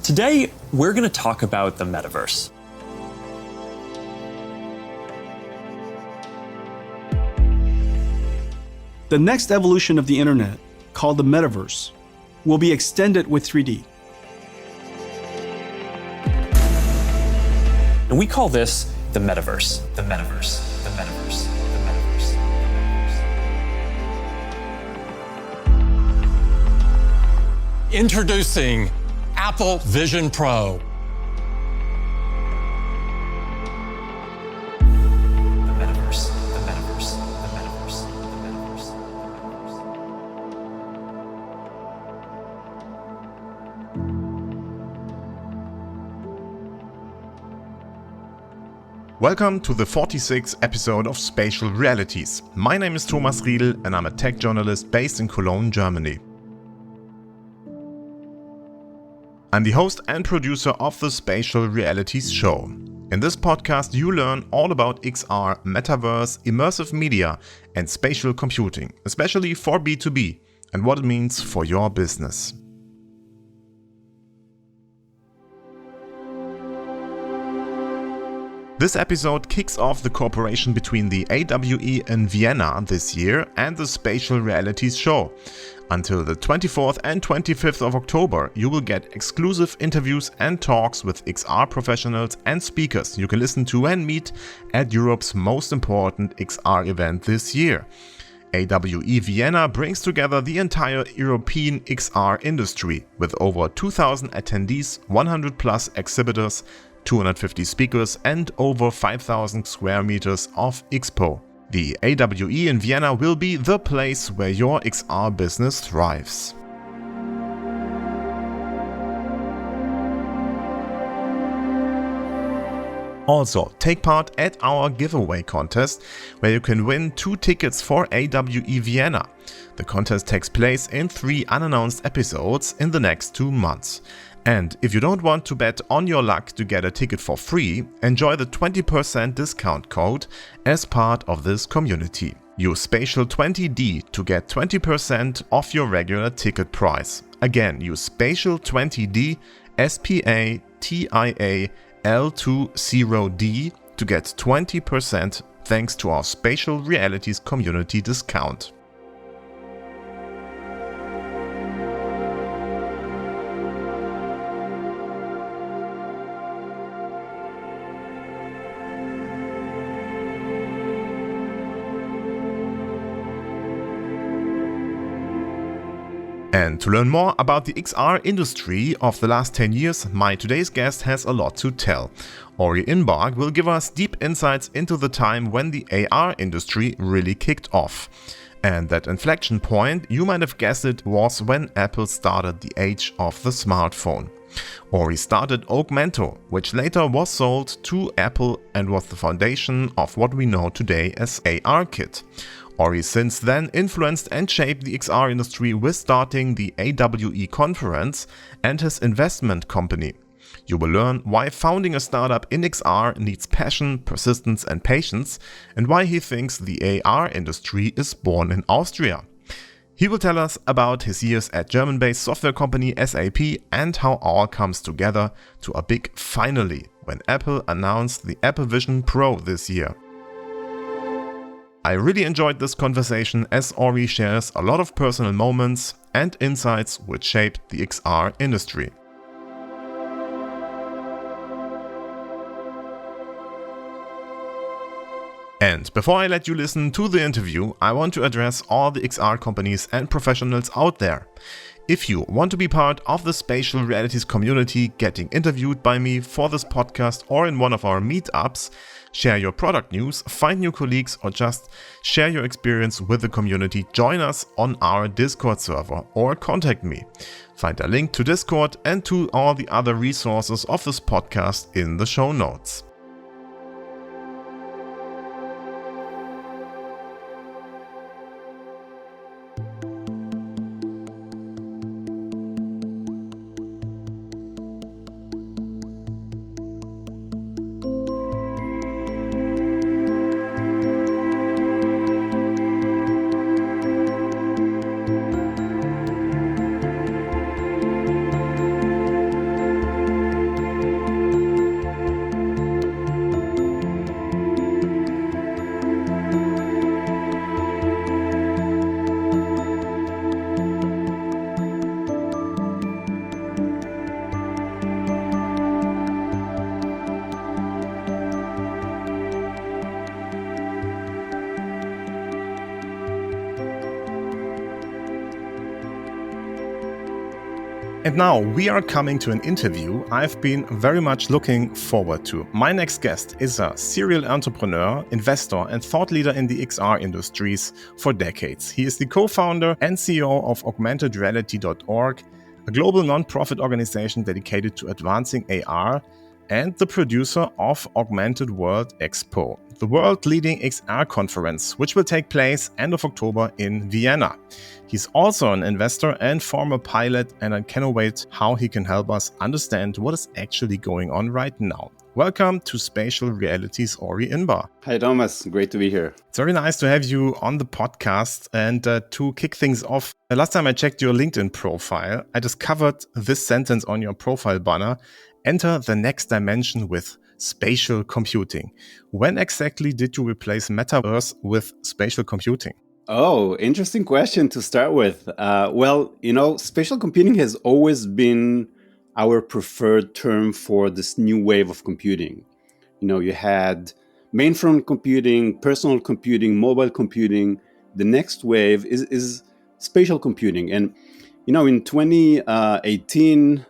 Today, we're going to talk about the metaverse. The next evolution of the internet, called the metaverse, will be extended with 3D. And we call this the metaverse. The metaverse. The metaverse. The metaverse. Introducing Apple Vision Pro. The metaverse. The metaverse. The metaverse. The metaverse. Welcome to the 46th episode of Spatial Realities. My name is Thomas Riedel and I'm a tech journalist based in Cologne, Germany. I'm the host and producer of the Spatial Realities show. In this podcast, you learn all about XR, metaverse, immersive media, and spatial computing, especially for B2B, and what it means for your business. This episode kicks off the cooperation between the AWE in Vienna this year and the Spatial Realities show. Until the 24th and 25th of October, you will get exclusive interviews and talks with XR professionals and speakers you can listen to and meet at Europe's most important XR event this year. AWE Vienna brings together the entire European XR industry with over 2,000 attendees, 100 plus exhibitors, 250 speakers and over 5,000 square meters of expo. The AWE in Vienna will be the place where your XR business thrives. Also, take part at our giveaway contest, where you can win 2 tickets for AWE Vienna. The contest takes place in 3 unannounced episodes in the next 2 months. And if you don't want to bet on your luck to get a ticket for free, enjoy the 20% discount code as part of this community. Use Spatial20D to get 20% off your regular ticket price. Again, use Spatial20D, SPATIAL20D to get 20% thanks to our Spatial Realities community discount. And to learn more about the XR industry of the last 10 years, my today's guest has a lot to tell. Ori Inbar will give us deep insights into the time when the AR industry really kicked off. And that inflection point, you might have guessed it, was when Apple started the age of the smartphone. Ori started Augmented, which later was sold to Apple and was the foundation of what we know today as ARKit. Ori since then influenced and shaped the XR industry with starting the AWE conference and his investment company. You will learn why founding a startup in XR needs passion, persistence and patience, and why he thinks the AR industry is born in Austria. He will tell us about his years at German-based software company SAP and how all comes together to a big finally when Apple announced the Apple Vision Pro this year. I really enjoyed this conversation as Ori shares a lot of personal moments and insights which shaped the XR industry. And before I let you listen to the interview, I want to address all the XR companies and professionals out there. If you want to be part of the Spatial Realities community, getting interviewed by me for this podcast or in one of our meetups, share your product news, find new colleagues, or just share your experience with the community, join us on our Discord server or contact me. Find a link to Discord and to all the other resources of this podcast in the show notes. And now we are coming to an interview I've been very much looking forward to. My next guest is a serial entrepreneur, investor, and thought leader in the XR industries for decades. He is the co-founder and CEO of AugmentedReality.org, a global non-profit organization dedicated to advancing AR, and the producer of Augmented World Expo, the world-leading XR conference, which will take place end of October in Vienna. He's also an investor and former pilot, and I cannot wait how he can help us understand what is actually going on right now. Welcome to Spatial Realities, Ori Inbar. Hi, Thomas. Great to be here. It's very nice to have you on the podcast. And to kick things off, last time I checked your LinkedIn profile, I discovered this sentence on your profile banner: enter the next dimension with spatial computing. When exactly did you replace metaverse with spatial computing? Oh, interesting question to start with. Spatial computing has always been our preferred term for this new wave of computing. You had mainframe computing, personal computing, mobile computing. The next wave is spatial computing. And, in 2018,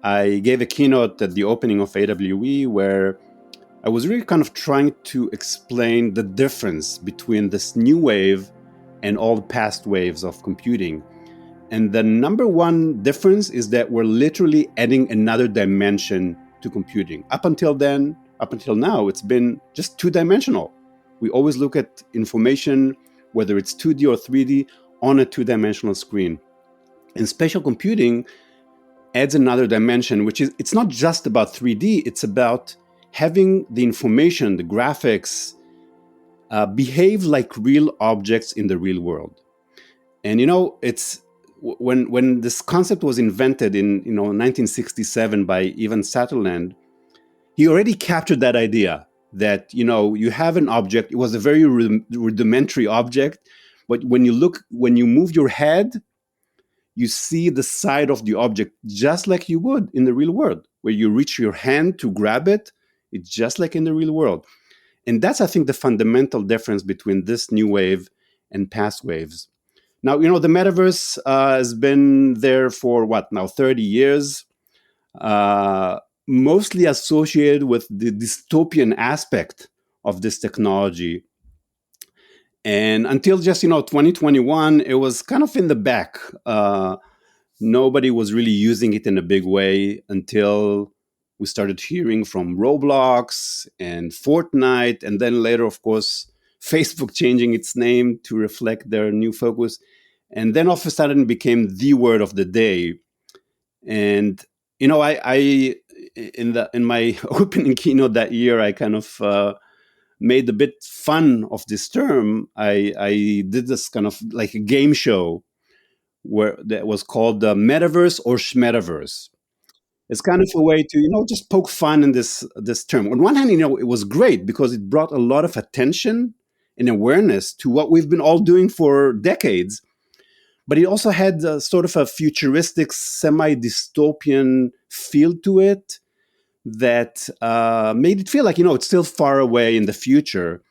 I gave a keynote at the opening of AWE where I was really kind of trying to explain the difference between this new wave and all the past waves of computing. And the number one difference is that we're literally adding another dimension to computing. Up until now, it's been just two-dimensional. We always look at information, whether it's 2D or 3D, on a two-dimensional screen. And spatial computing adds another dimension, which is, it's not just about 3D, it's about having the information, the graphics, behave like real objects in the real world. And it's when this concept was invented in 1967 by Ivan Sutherland, he already captured that idea that you have an object. It was a very rudimentary object, but when you move your head, you see the side of the object just like you would in the real world. Where you reach your hand to grab it, it's just like in the real world. And that's, I think, the fundamental difference between this new wave and past waves. Now, the metaverse has been there for 30 years, mostly associated with the dystopian aspect of this technology. And until just, 2021, it was kind of in the back. Nobody was really using it in a big way until we started hearing from Roblox and Fortnite, and then later, of course, Facebook changing its name to reflect their new focus. And then all of a sudden it became the word of the day. And, I in my opening keynote that year, I kind of made a bit fun of this term. I did this kind of like a game show where that was called the Metaverse or Schmetaverse. It's kind of a way to, just poke fun in this term. On one hand, it was great because it brought a lot of attention and awareness to what we've been all doing for decades. But it also had sort of a futuristic, semi-dystopian feel to it that made it feel like, it's still far away in the future.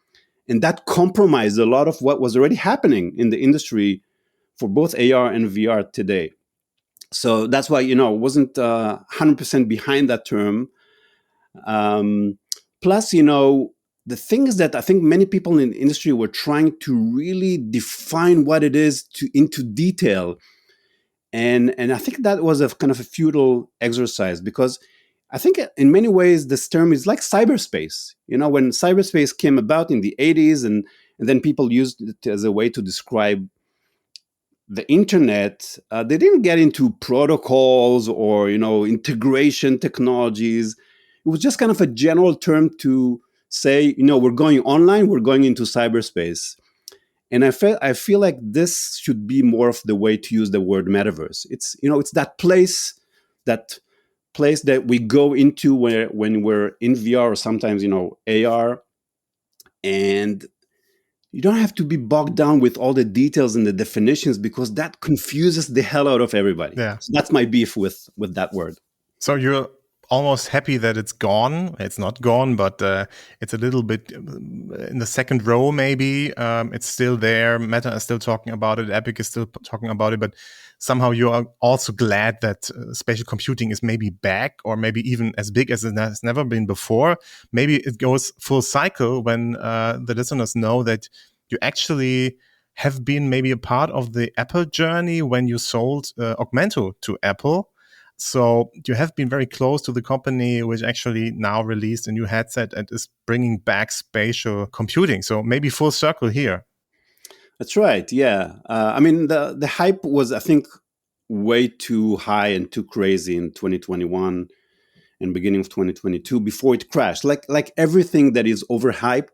And that compromised a lot of what was already happening in the industry for both AR and VR today. So that's why, wasn't 100% behind that term. Plus, the thing is that I think many people in the industry were trying to really define what it is into detail. And I think that was a kind of a futile exercise because I think in many ways this term is like cyberspace. When cyberspace came about in the 80s and then people used it as a way to describe the internet, they didn't get into protocols or, integration technologies. It was just kind of a general term to say, we're going online, we're going into cyberspace. And I feel like this should be more of the way to use the word metaverse. It's, it's that place that we go into when we're in VR or sometimes, AR. And you don't have to be bogged down with all the details and the definitions because that confuses the hell out of everybody. Yeah. So that's my beef with that word. So you're almost happy that it's gone. It's not gone, but it's a little bit in the second row maybe. It's still there. Meta is still talking about it. Epic is still talking about it. But somehow you are also glad that spatial computing is maybe back, or maybe even as big as it has never been before. Maybe it goes full cycle when the listeners know that you actually have been maybe a part of the Apple journey when you sold Augmented to Apple. So you have been very close to the company, which actually now released a new headset and is bringing back spatial computing. So maybe full circle here. That's right. Yeah. I mean, the hype was, I think, way too high and too crazy in 2021 and beginning of 2022 before it crashed. Like everything that is overhyped,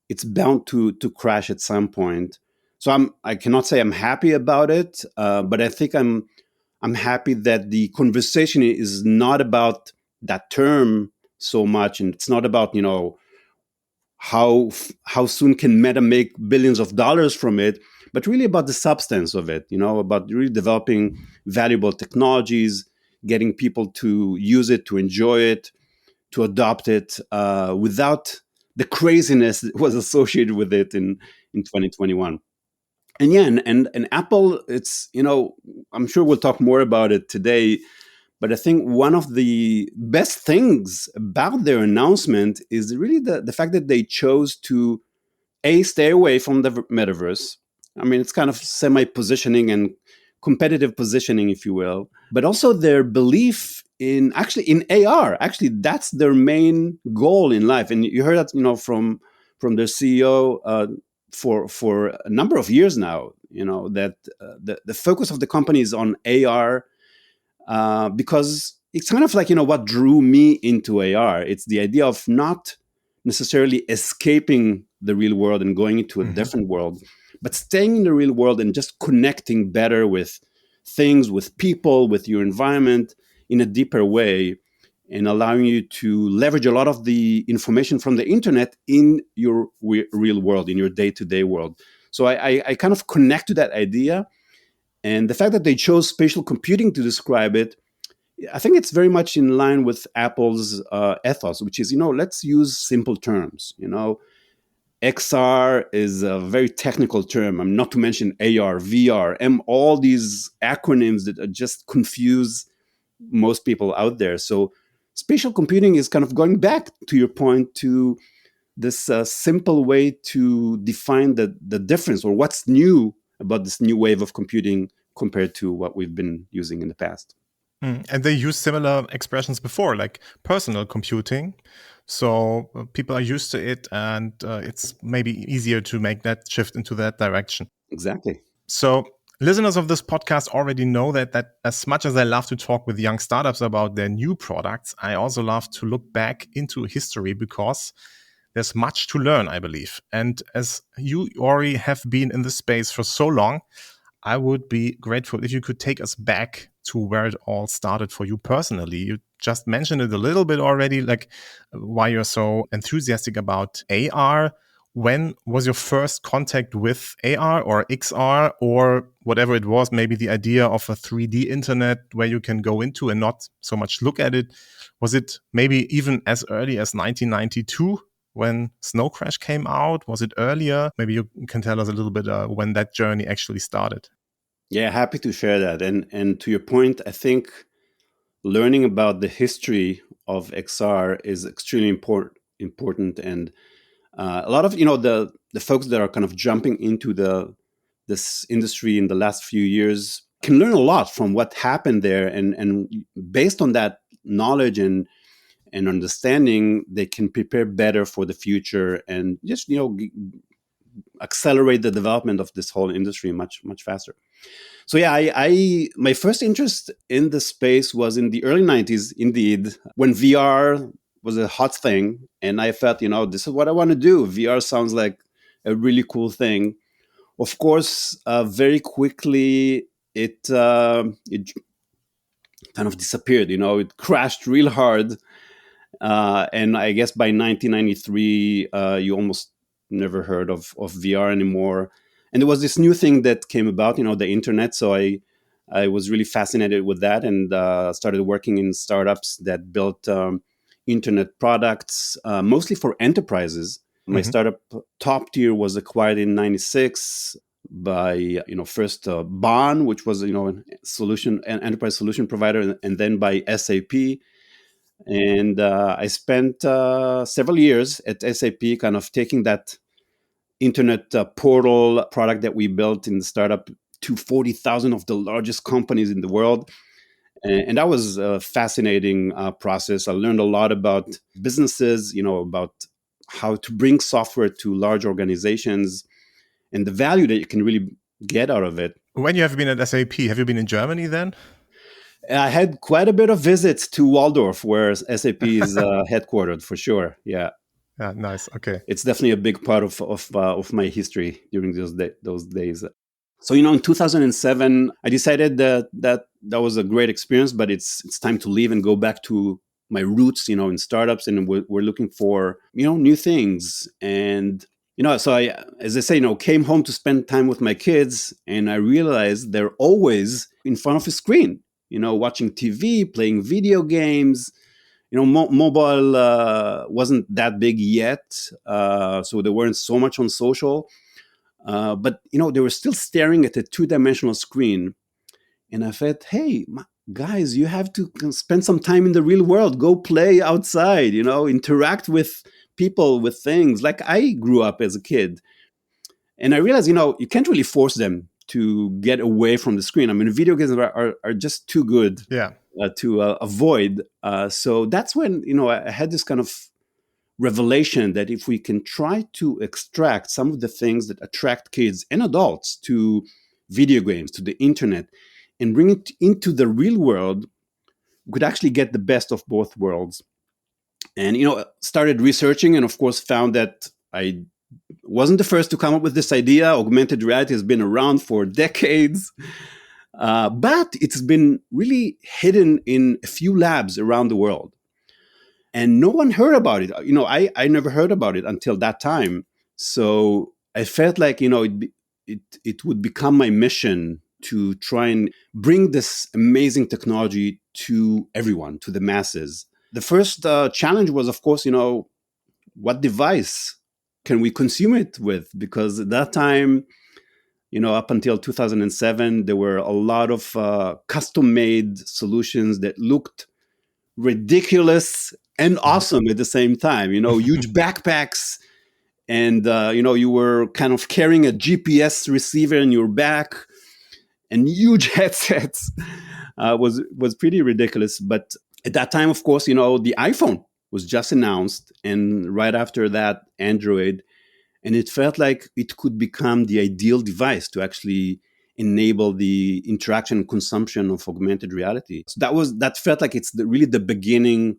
it's bound to crash at some point. So I cannot say I'm happy about it, but I think I'm happy that the conversation is not about that term so much, and it's not about how soon can Meta make billions of dollars from it, but really about the substance of it. About really developing valuable technologies, getting people to use it, to enjoy it, to adopt it without the craziness that was associated with it in 2021. And yeah, and Apple, it's I'm sure we'll talk more about it today, but I think one of the best things about their announcement is really the fact that they chose to stay away from the metaverse. I mean, it's kind of semi-positioning and competitive positioning, if you will, but also their belief in AR. Actually, that's their main goal in life. And you heard that, from their CEO for a number of years now. That the focus of the company is on AR because it's kind of like what drew me into AR. It's the idea of not necessarily escaping the real world and going into a different world, but staying in the real world and just connecting better with things, with people, with your environment in a deeper way, and allowing you to leverage a lot of the information from the internet in your real world, in your day-to-day world. So I kind of connect to that idea. And the fact that they chose spatial computing to describe it, I think it's very much in line with Apple's ethos, which is, let's use simple terms. XR is a very technical term. I'm not to mention AR, VR, all these acronyms that just confuse most people out there. So spatial computing is kind of going back to your point to this simple way to define the difference or what's new about this new wave of computing compared to what we've been using in the past. And they use similar expressions before, like personal computing. So people are used to it, and it's maybe easier to make that shift into that direction. Exactly. So listeners of this podcast already know that as much as I love to talk with young startups about their new products, I also love to look back into history because there's much to learn, I believe. And as you, Ori, have been in this space for so long, I would be grateful if you could take us back to where it all started for you personally. You just mentioned it a little bit already, like why you're so enthusiastic about AR. When was your first contact with AR or XR or whatever it was, maybe the idea of a 3D internet where you can go into and not so much look at it? Was it maybe even as early as 1992 when Snow Crash came out? Was it earlier? Maybe you can tell us a little bit when that journey actually started. Yeah, happy to share that. And to your point, I think learning about the history of XR is extremely important. And a lot of the folks that are kind of jumping into this industry in the last few years can learn a lot from what happened there, and based on that knowledge and understanding, they can prepare better for the future and just accelerate the development of this whole industry much faster. So yeah, I my first interest in the space was in the early 90s, indeed, when VR was a hot thing. And I felt, this is what I want to do. VR sounds like a really cool thing. Of course, very quickly, it kind of disappeared. It crashed real hard. And I guess by 1993, you almost never heard of VR anymore. And there was this new thing that came about, the internet. So I was really fascinated with that and started working in startups that built internet products, mostly for enterprises. My startup Top Tier was acquired in 96 by first Bon, which was an enterprise solution provider, and then by SAP. And I spent several years at SAP, kind of taking that internet portal product that we built in the startup to 40,000 of the largest companies in the world. And that was a fascinating process. I learned a lot about businesses, about how to bring software to large organizations and the value that you can really get out of it. When you have been at SAP, have you been in Germany then? I had quite a bit of visits to Waldorf, where SAP is headquartered, for sure. Yeah. Yeah, nice. Okay. It's definitely a big part of my history during those days. So, in 2007, I decided that was a great experience, but it's time to leave and go back to my roots, in startups, and we're looking for, new things. And, so I, as I say, came home to spend time with my kids, and I realized they're always in front of a screen, watching TV, playing video games. Mobile wasn't that big yet, so they weren't so much on social. But they were still staring at a two-dimensional screen, and I thought, "Hey, guys, you have to spend some time in the real world. Go play outside. Interact with people, with things like I grew up as a kid." And I realized, you can't really force them to get away from the screen. I mean, video games are just too good to avoid. So that's when I had this kind of revelation that if we can try to extract some of the things that attract kids and adults to video games, to the internet, and bring it into the real world, we could actually get the best of both worlds. And, started researching, and of course found that I wasn't the first to come up with this idea. Augmented reality has been around for decades, but it's been really hidden in a few labs around the world. And no one heard about it. I never heard about it until that time. So I felt like, it would become my mission to try and bring this amazing technology to everyone, to the masses. The first challenge was, of course, what device can we consume it with? Because at that time, up until 2007, there were a lot of custom-made solutions that looked ridiculous and awesome at the same time. Huge backpacks, and you were kind of carrying a GPS receiver in your back, and huge headsets. Was pretty ridiculous. But at that time, of course, the iPhone was just announced, and right after that, Android, and it felt like it could become the ideal device to actually enable the interaction and consumption of augmented reality. So that felt like it's really the beginning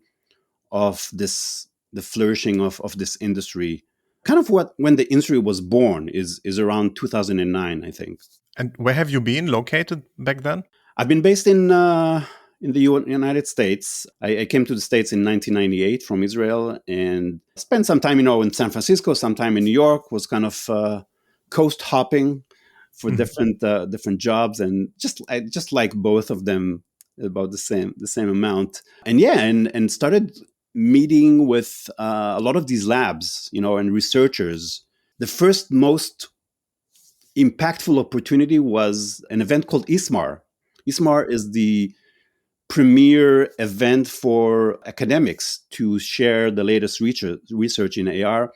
of the flourishing of this industry. Kind of when the industry was born is around 2009, I think. And where have you been located back then? I've been based in the United States. I came to the States in 1998 from Israel and spent some time, in San Francisco, some time in New York, was kind of coast hopping for different jobs, and I just like both of them about the same amount. And and started meeting with a lot of these labs, and researchers. The first most impactful opportunity was an event called ISMAR. ISMAR is the premier event for academics to share the latest research in AR.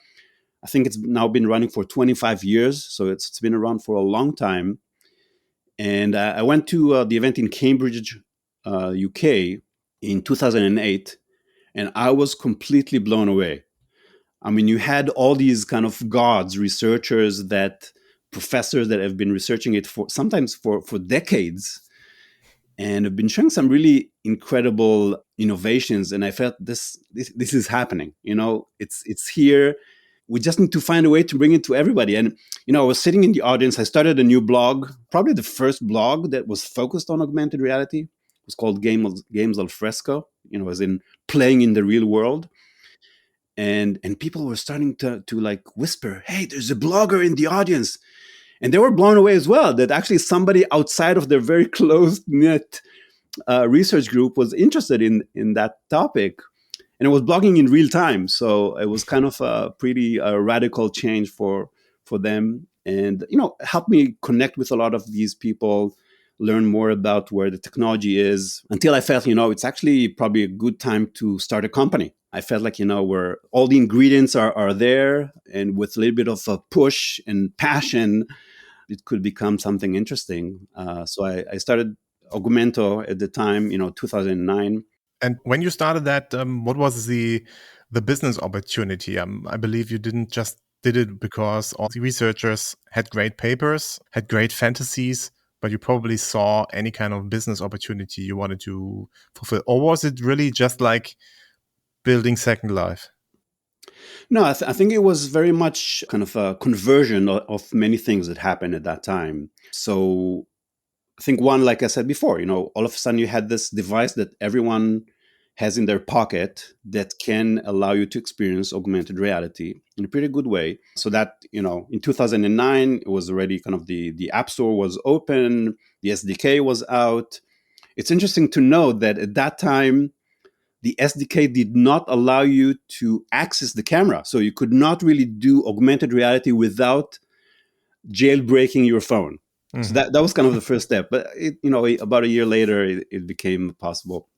I think it's now been running for 25 years, so it's been around for a long time. And I went to the event in Cambridge, UK in 2008, and I was completely blown away. I mean, you had all these kind of gods, researchers, professors that have been researching it sometimes for decades, and have been showing some really incredible innovations. And I felt this is happening. It's here. We just need to find a way to bring it to everybody. And, I was sitting in the audience. I started a new blog, probably the first blog that was focused on augmented reality. It was called Games al Fresco, as in playing in the real world. And people were starting to like whisper, "Hey, there's a blogger in the audience." And they were blown away as well that actually somebody outside of their very close-knit research group was interested in that topic. And it was blogging in real time. So it was kind of a pretty radical change for them. and, you know, helped me connect with a lot of these people, learn more about where the technology is, until I felt, you know, it's actually probably a good time to start a company. I felt like, you know, where all the ingredients are there, and with a little bit of a push and passion, it could become something interesting. So I started Augmento at the time, you know, 2009. And when you started that, what was the business opportunity? I believe you didn't just did it because all the researchers had great papers, had great fantasies, but you probably saw any kind of business opportunity you wanted to fulfill. Or was it really just like building Second Life? No, I think it was very much kind of a conversion of many things that happened at that time. So I think one, like I said before, you know, all of a sudden you had this device that everyone has in their pocket that can allow you to experience augmented reality in a pretty good way. So that, you know, in 2009, it was already kind of the App Store was open, the SDK was out. It's interesting to note that at that time, the SDK did not allow you to access the camera. So you could not really do augmented reality without jailbreaking your phone. So that was kind of the first step. But, you know, about a year later, it became possible.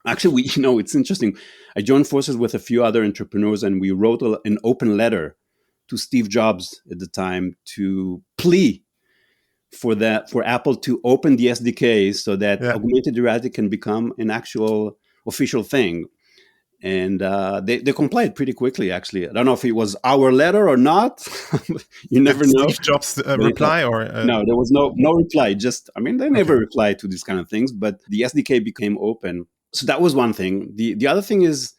Actually, you know, it's interesting. I joined forces with a few other entrepreneurs, and we wrote an open letter to Steve Jobs at the time to plea for Apple to open the SDK so that Yeah. augmented reality can become an actual official thing. And they complied pretty quickly, actually. I don't know if it was our letter or not. You never Did know. Steve Jobs But reply or? no, there was no reply. Just, I mean, they never Okay. reply to these kind of things, but the SDK became open. So that was one thing. The other thing is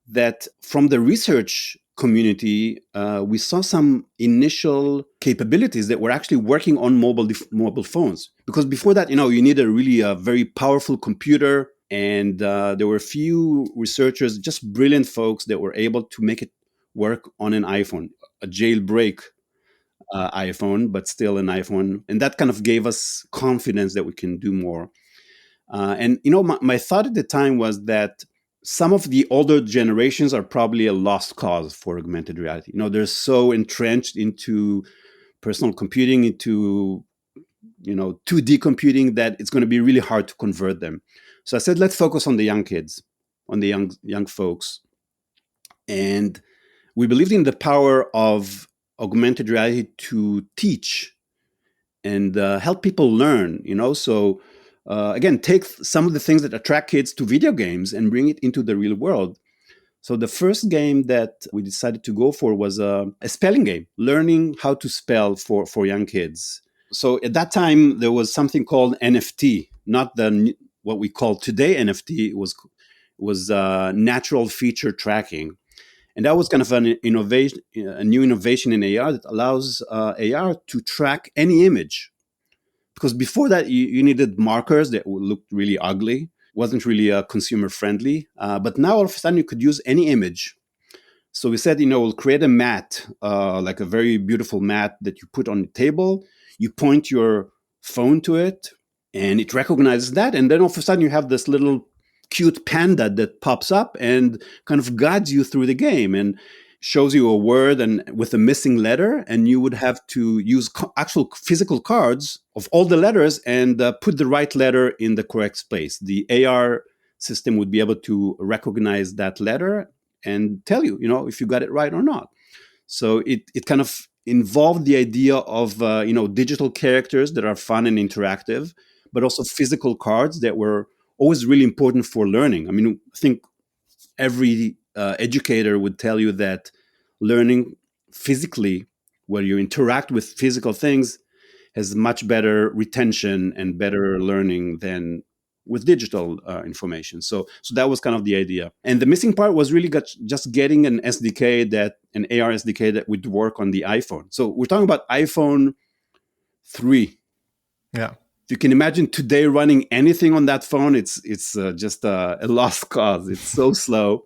that from the research community, we saw some initial capabilities that were actually working on mobile phones. Because before that, you know, you need a very powerful computer, and there were a few researchers, just brilliant folks, that were able to make it work on an iPhone, a jailbreak iPhone, but still an iPhone. And that kind of gave us confidence that we can do more. And, you know, my thought at the time was that some of the older generations are probably a lost cause for augmented reality. You know, they're so entrenched into personal computing, into, you know, 2D computing, that it's going to be really hard to convert them. So I said, let's focus on the young kids, on the young folks. And we believed in the power of augmented reality to teach and help people learn, you know. So again, take some of the things that attract kids to video games and bring it into the real world. So the first game that we decided to go for was a spelling game, learning how to spell for young kids. So at that time, there was something called NFT, not what we call today NFT. It was natural feature tracking. And that was kind of an innovation, a new innovation in AR that allows AR to track any image. Because before that, you needed markers that looked really ugly, wasn't really consumer friendly. But now all of a sudden you could use any image. So we said, you know, we'll create a mat, like a very beautiful mat that you put on the table. You point your phone to it, and it recognizes that. And then all of a sudden you have this little cute panda that pops up and kind of guides you through the game and shows you a word and with a missing letter, and you would have to use actual physical cards of all the letters and put the right letter in the correct space. The AR system would be able to recognize that letter and tell you, you know, if you got it right or not. So it kind of involved the idea of you know, digital characters that are fun and interactive, but also physical cards that were always really important for learning. I mean, I think every educator would tell you that learning physically, where you interact with physical things, has much better retention and better learning than with digital information. So that was kind of the idea. And the missing part was really just getting an AR SDK that would work on the iPhone. So we're talking about iPhone 3. Yeah. You can imagine today running anything on that phone. It's just a lost cause. It's so slow.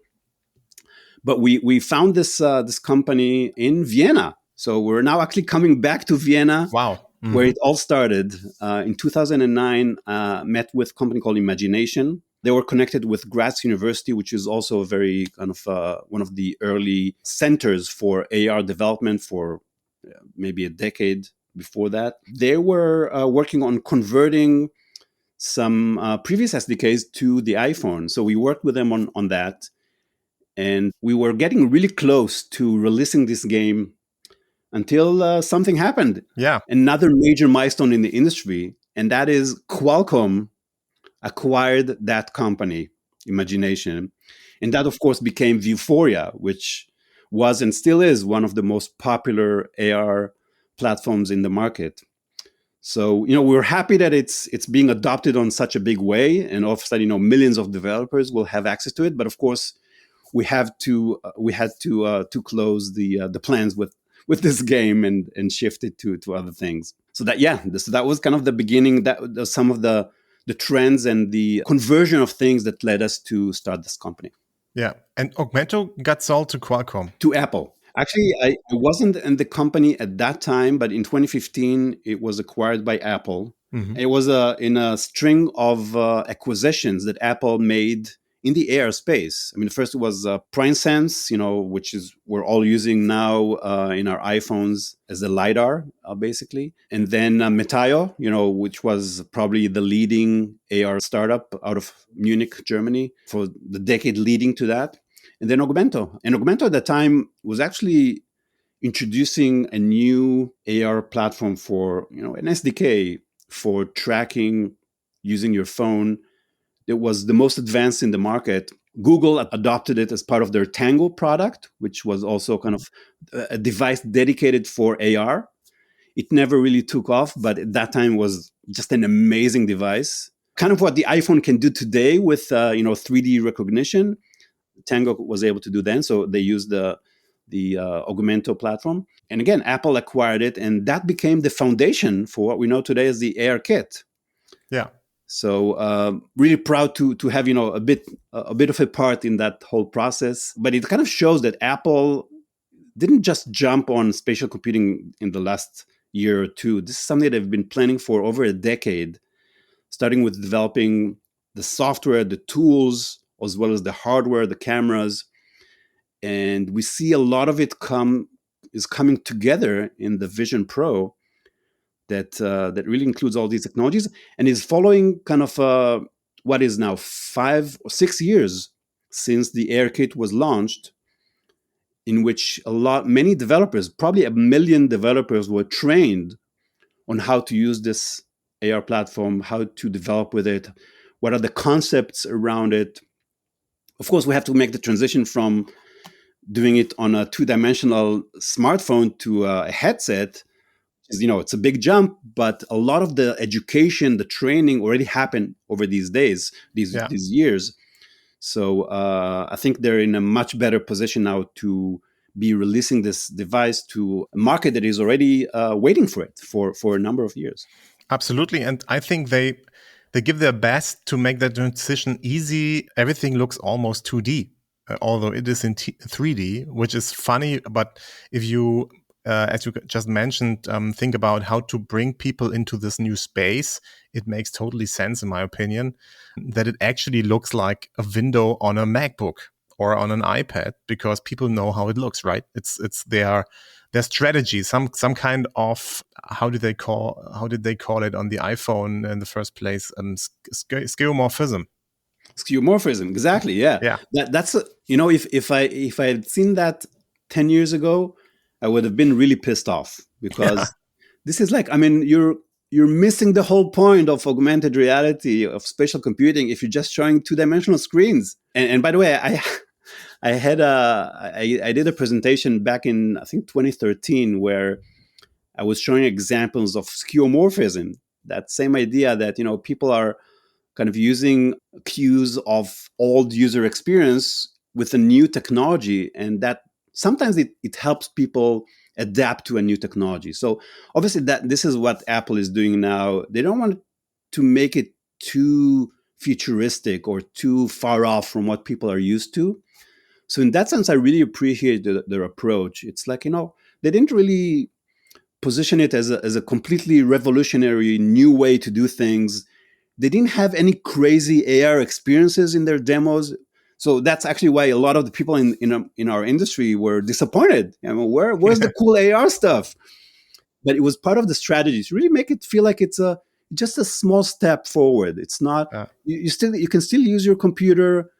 But we found this company in Vienna. So we're now actually coming back to Vienna. Wow. Where it all started. In 2009, met with a company called Imagination. They were connected with Graz University, which is also a very kind of one of the early centers for AR development for maybe a decade before that. They were working on converting some previous SDKs to the iPhone. So we worked with them on that. And we were getting really close to releasing this game until something happened. Yeah. Another major milestone in the industry, and that is Qualcomm acquired that company, Imagination. And that, of course, became Vuforia, which was and still is one of the most popular AR platforms in the market. So, we're happy that it's being adopted on such a big way, and all of a sudden, millions of developers will have access to it. But of course, we had to close the plans with this game and shift it to other things. So that was kind of the beginning. That some of the trends and the conversion of things that led us to start this company. Yeah. And Augmented got sold to Qualcomm. To Apple. Actually, I wasn't in the company at that time, but in 2015, it was acquired by Apple. Mm-hmm. It was in a string of acquisitions that Apple made in the AR space. I mean, first it was PrimeSense, which is we're all using now in our iPhones as a LiDAR, basically. And then Metaio, which was probably the leading AR startup out of Munich, Germany, for the decade leading to that. And then Augmented. And Augmented at the time was actually introducing a new AR platform for, an SDK for tracking using your phone. It was the most advanced in the market. Google adopted it as part of their Tango product, which was also kind of a device dedicated for AR. It never really took off, but at that time was just an amazing device. Kind of what the iPhone can do today with 3D recognition. Tango was able to do then, so they used the Augmented platform. And again, Apple acquired it, and that became the foundation for what we know today as the AR Kit. Yeah. So really proud to have a bit of a part in that whole process. But it kind of shows that Apple didn't just jump on spatial computing in the last year or two. This is something they've been planning for over a decade, starting with developing the software, the tools, as well as the hardware, the cameras. And we see a lot of it is coming together in the Vision Pro that really includes all these technologies and is following kind of what is now 5 or 6 years since the AirKit was launched, in which many developers, probably 1 million developers, were trained on how to use this AR platform, how to develop with it, what are the concepts around it. Of course, we have to make the transition from doing it on a 2-dimensional smartphone to a headset. It's a big jump, but a lot of the education, the training already happened over these days, these years. So I think they're in a much better position now to be releasing this device to a market that is already waiting for it for a number of years. Absolutely. And I think they give their best to make that transition easy. Everything looks almost 2D, although it is in 3D, which is funny. But if you as you just mentioned, think about how to bring people into this new space, it makes totally sense, in my opinion, that it actually looks like a window on a MacBook or on an iPad, because people know how it looks, right? It's their strategy, some kind of, how did they call it on the iPhone in the first place? Skeuomorphism. Skeuomorphism, exactly. Yeah. That's if I had seen that 10 years ago, I would have been really pissed off, because this is you're missing the whole point of augmented reality, of spatial computing, if you're just showing 2-dimensional screens. And by the way, I did a presentation back in, I think, 2013, where I was showing examples of skeuomorphism, that same idea that, people are kind of using cues of old user experience with a new technology, and that sometimes it helps people adapt to a new technology. So obviously this is what Apple is doing now. They don't want to make it too futuristic or too far off from what people are used to. So in that sense, I really appreciate their approach. It's like, they didn't really position it as a completely revolutionary new way to do things. They didn't have any crazy AR experiences in their demos. So that's actually why a lot of the people in our industry were disappointed. I mean, where's the cool AR stuff? But it was part of the strategy to really make it feel like it's a just a small step forward. It's not Yeah. you can still use your computer,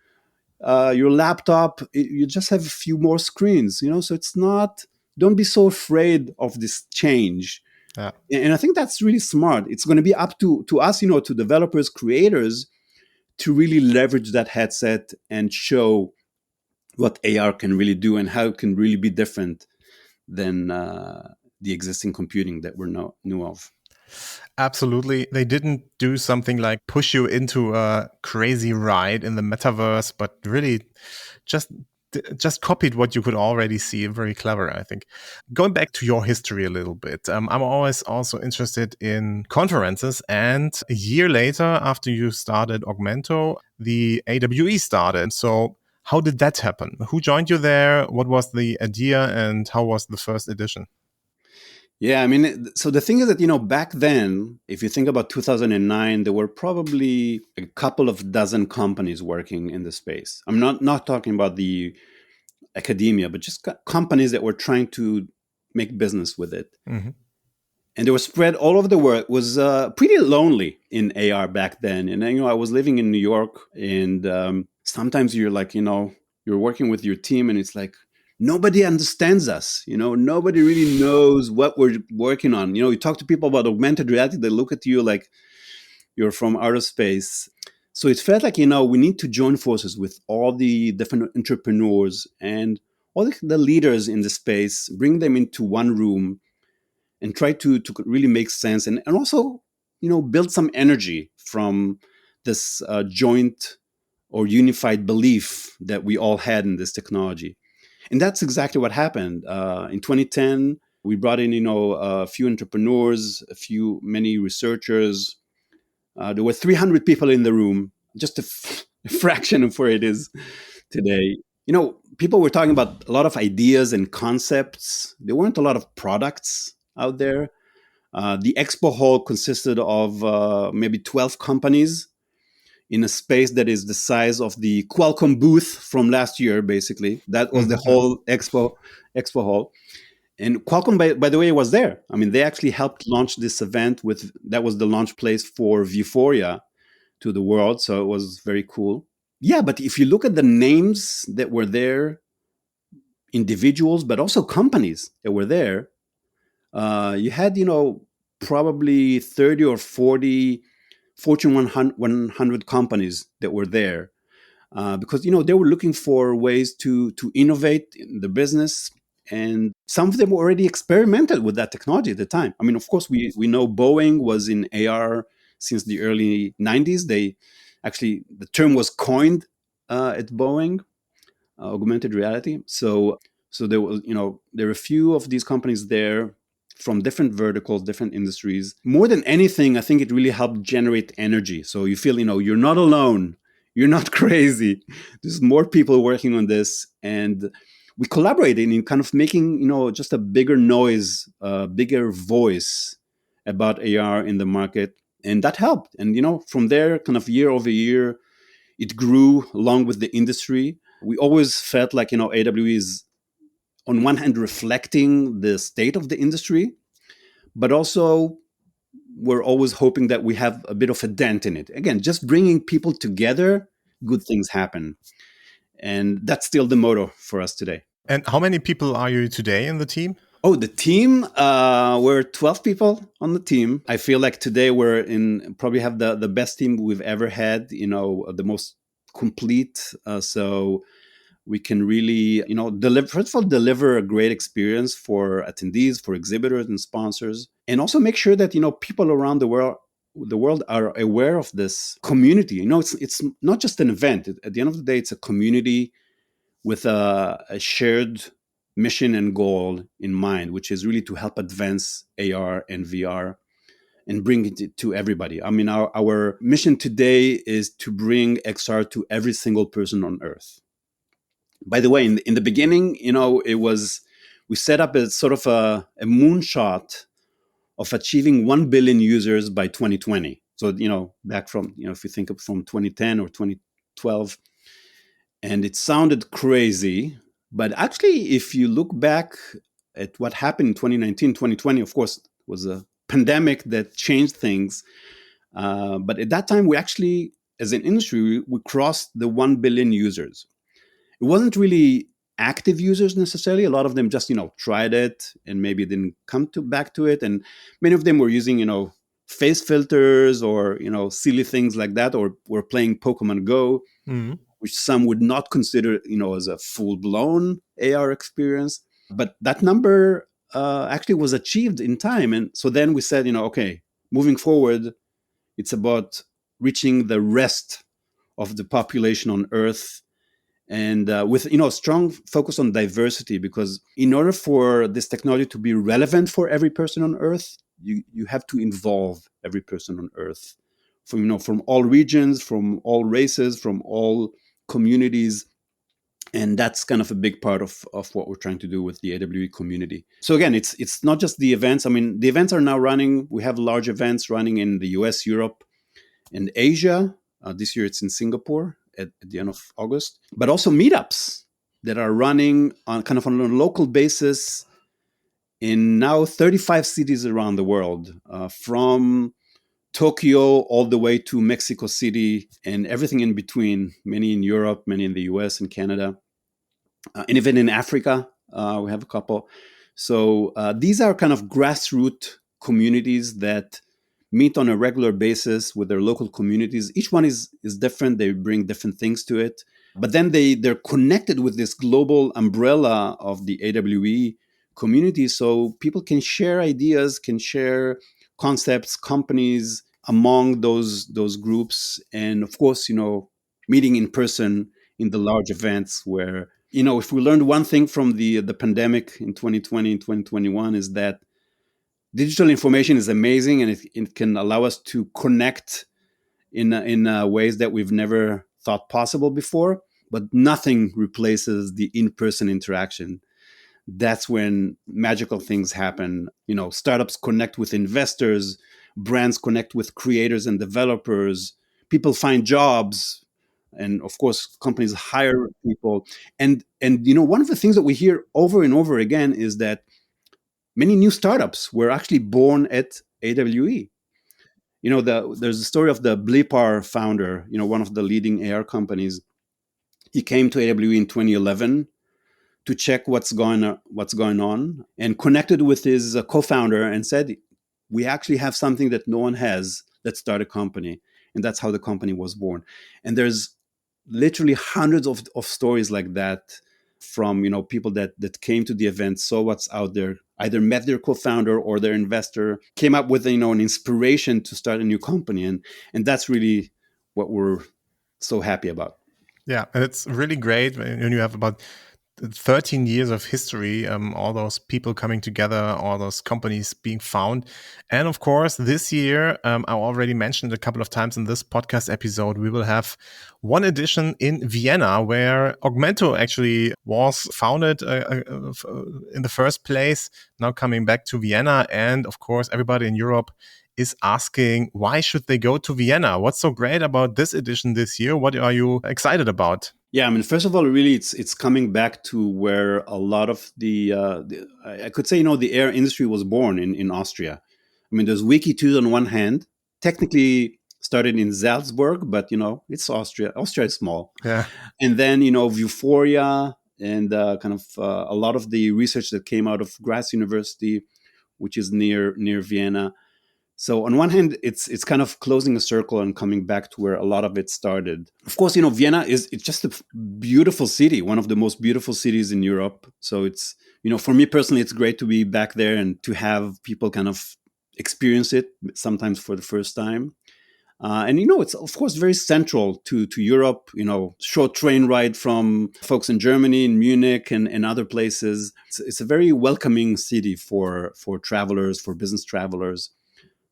your laptop. You just have a few more screens, So it's not. Don't be so afraid of this change. Yeah. And I think that's really smart. It's going to be up to us, to developers, creators, to really leverage that headset and show what AR can really do and how it can really be different than the existing computing that we're knew of. Absolutely. They didn't do something like push you into a crazy ride in the metaverse, but really just copied what you could already see. Very clever, I think. Going back to your history a little bit, I'm always also interested in conferences. And a year later, after you started Augmento, the AWE started. So how did that happen? Who joined you there? What was the idea and how was the first edition? Yeah, I mean, so the thing is that, back then, if you think about 2009, there were probably a couple of dozen companies working in the space. I'm not talking about the academia, but just companies that were trying to make business with it. Mm-hmm. And they were spread all over the world. It was pretty lonely in AR back then. And I was living in New York, and sometimes you're like, you're working with your team, and it's like nobody understands us. Nobody really knows what we're working on. You talk to people about augmented reality, they look at you like you're from outer space. So it felt like, we need to join forces with all the different entrepreneurs and all the leaders in the space, bring them into one room and try to really make sense and also, build some energy from this joint or unified belief that we all had in this technology. And that's exactly what happened. In 2010, we brought in, a few entrepreneurs, many researchers. There were 300 people in the room, just a fraction of where it is today. People were talking about a lot of ideas and concepts. There weren't a lot of products out there. The expo hall consisted of maybe 12 companies in a space that is the size of the Qualcomm booth from last year, basically. That was the whole expo hall. And Qualcomm, by the way, was there. I mean, they actually helped launch this event that was the launch place for Vuforia to the world. So it was very cool. Yeah, but if you look at the names that were there, individuals, but also companies that were there, you had, probably 30 or 40 Fortune 100 companies that were there because, they were looking for ways to innovate in the business. And some of them already experimented with that technology at the time. I mean, of course, we know Boeing was in AR since the early 90s. The term was coined at Boeing, augmented reality. So there was, there were a few of these companies there from different verticals, different industries. More than anything, I think it really helped generate energy. So you feel, you're not alone. You're not crazy. There's more people working on this. And we collaborated in kind of making, just a bigger noise, a bigger voice about AR in the market. And that helped. And, from there, kind of year over year, it grew along with the industry. We always felt like, AWE is on one hand reflecting the state of the industry, but also we're always hoping that we have a bit of a dent in it. Again, just bringing people together, good things happen. And that's still the motto for us today. And how many people are you today in the team? Oh, the team, we're 12 people on the team. I feel like today probably have the best team we've ever had, the most complete. So we can really, deliver a great experience for attendees, for exhibitors and sponsors, and also make sure that, people around the world are aware of this community. It's not just an event. At the end of the day, it's a community with a shared mission and goal in mind, which is really to help advance AR and VR and bring it to everybody. I mean, our mission today is to bring XR to every single person on Earth. By the way, in the beginning, we set up a sort of a moonshot of achieving 1 billion users by 2020. So, back from, if you think of from 2010 or 2012. And it sounded crazy. But actually, if you look back at what happened in 2019, 2020, of course, it was a pandemic that changed things. But at that time, we actually, as an industry, we crossed the 1 billion users. It wasn't really active users necessarily. A lot of them just, tried it and maybe didn't come back to it. And many of them were using, face filters or, silly things like that, or were playing Pokemon Go, which some would not consider, as a full-blown AR experience. But that number actually was achieved in time. And so then we said, okay, moving forward, it's about reaching the rest of the population on Earth, and with strong focus on diversity, because in order for this technology to be relevant for every person on Earth, you have to involve every person on Earth, from all regions, from all races, from all communities. And that's kind of a big part of what we're trying to do with the AWE community. So again, it's not just the events. I mean, the events are now running. We have large events running in the US, Europe, and Asia. This year it's in Singapore at the end of August. But also meetups that are running on a local basis in now 35 cities around the world, from Tokyo all the way to Mexico City and everything in between, many in Europe, many in the US and Canada. And even in Africa, we have a couple. So these are kind of grassroots communities that meet on a regular basis with their local communities. Each one is different. They bring different things to it. But then they're connected with this global umbrella of the AWE community. So people can share ideas, can share concepts, companies among those groups. And of course, meeting in person in the large events where, if we learned one thing from the pandemic in 2020 and 2021 is that digital information is amazing, and it can allow us to connect in ways that we've never thought possible before. But nothing replaces the in-person interaction. That's when magical things happen. Startups connect with investors, brands connect with creators and developers, people find jobs, and of course companies hire people. And one of the things that we hear over and over again is that many new startups were actually born at AWE. There's a story of the Blipar founder, one of the leading AR companies. He came to AWE in 2011 to check what's going on, and connected with his co-founder and said, we actually have something that no one has. Let's start a company. And that's how the company was born. And there's literally hundreds of stories like that from people that came to the event, saw what's out there, either met their co-founder or their investor, came up with an inspiration to start a new company. And that's really what we're so happy about. Yeah, and it's really great when you have about 13 years of history, all those people coming together, all those companies being found. And of course, this year, I already mentioned a couple of times in this podcast episode, we will have one edition in Vienna where Augmented actually was founded in the first place, now coming back to Vienna. And of course, everybody in Europe is asking, why should they go to Vienna? What's so great about this edition this year? What are you excited about? Yeah, I mean, first of all, really, it's coming back to where a lot of I could say, the air industry was born in Austria. I mean, there's Wiki2 on one hand, technically started in Salzburg, but, it's Austria. Austria is small. Yeah. And then, Vuforia and a lot of the research that came out of Graz University, which is near Vienna. So on one hand, it's kind of closing a circle and coming back to where a lot of it started. Of course, Vienna it's just a beautiful city, one of the most beautiful cities in Europe. So it's, for me personally, it's great to be back there and to have people kind of experience it, sometimes for the first time. And it's of course very central to Europe. Short train ride from folks in Germany, in Munich, and other places. It's a very welcoming city for travelers, for business travelers.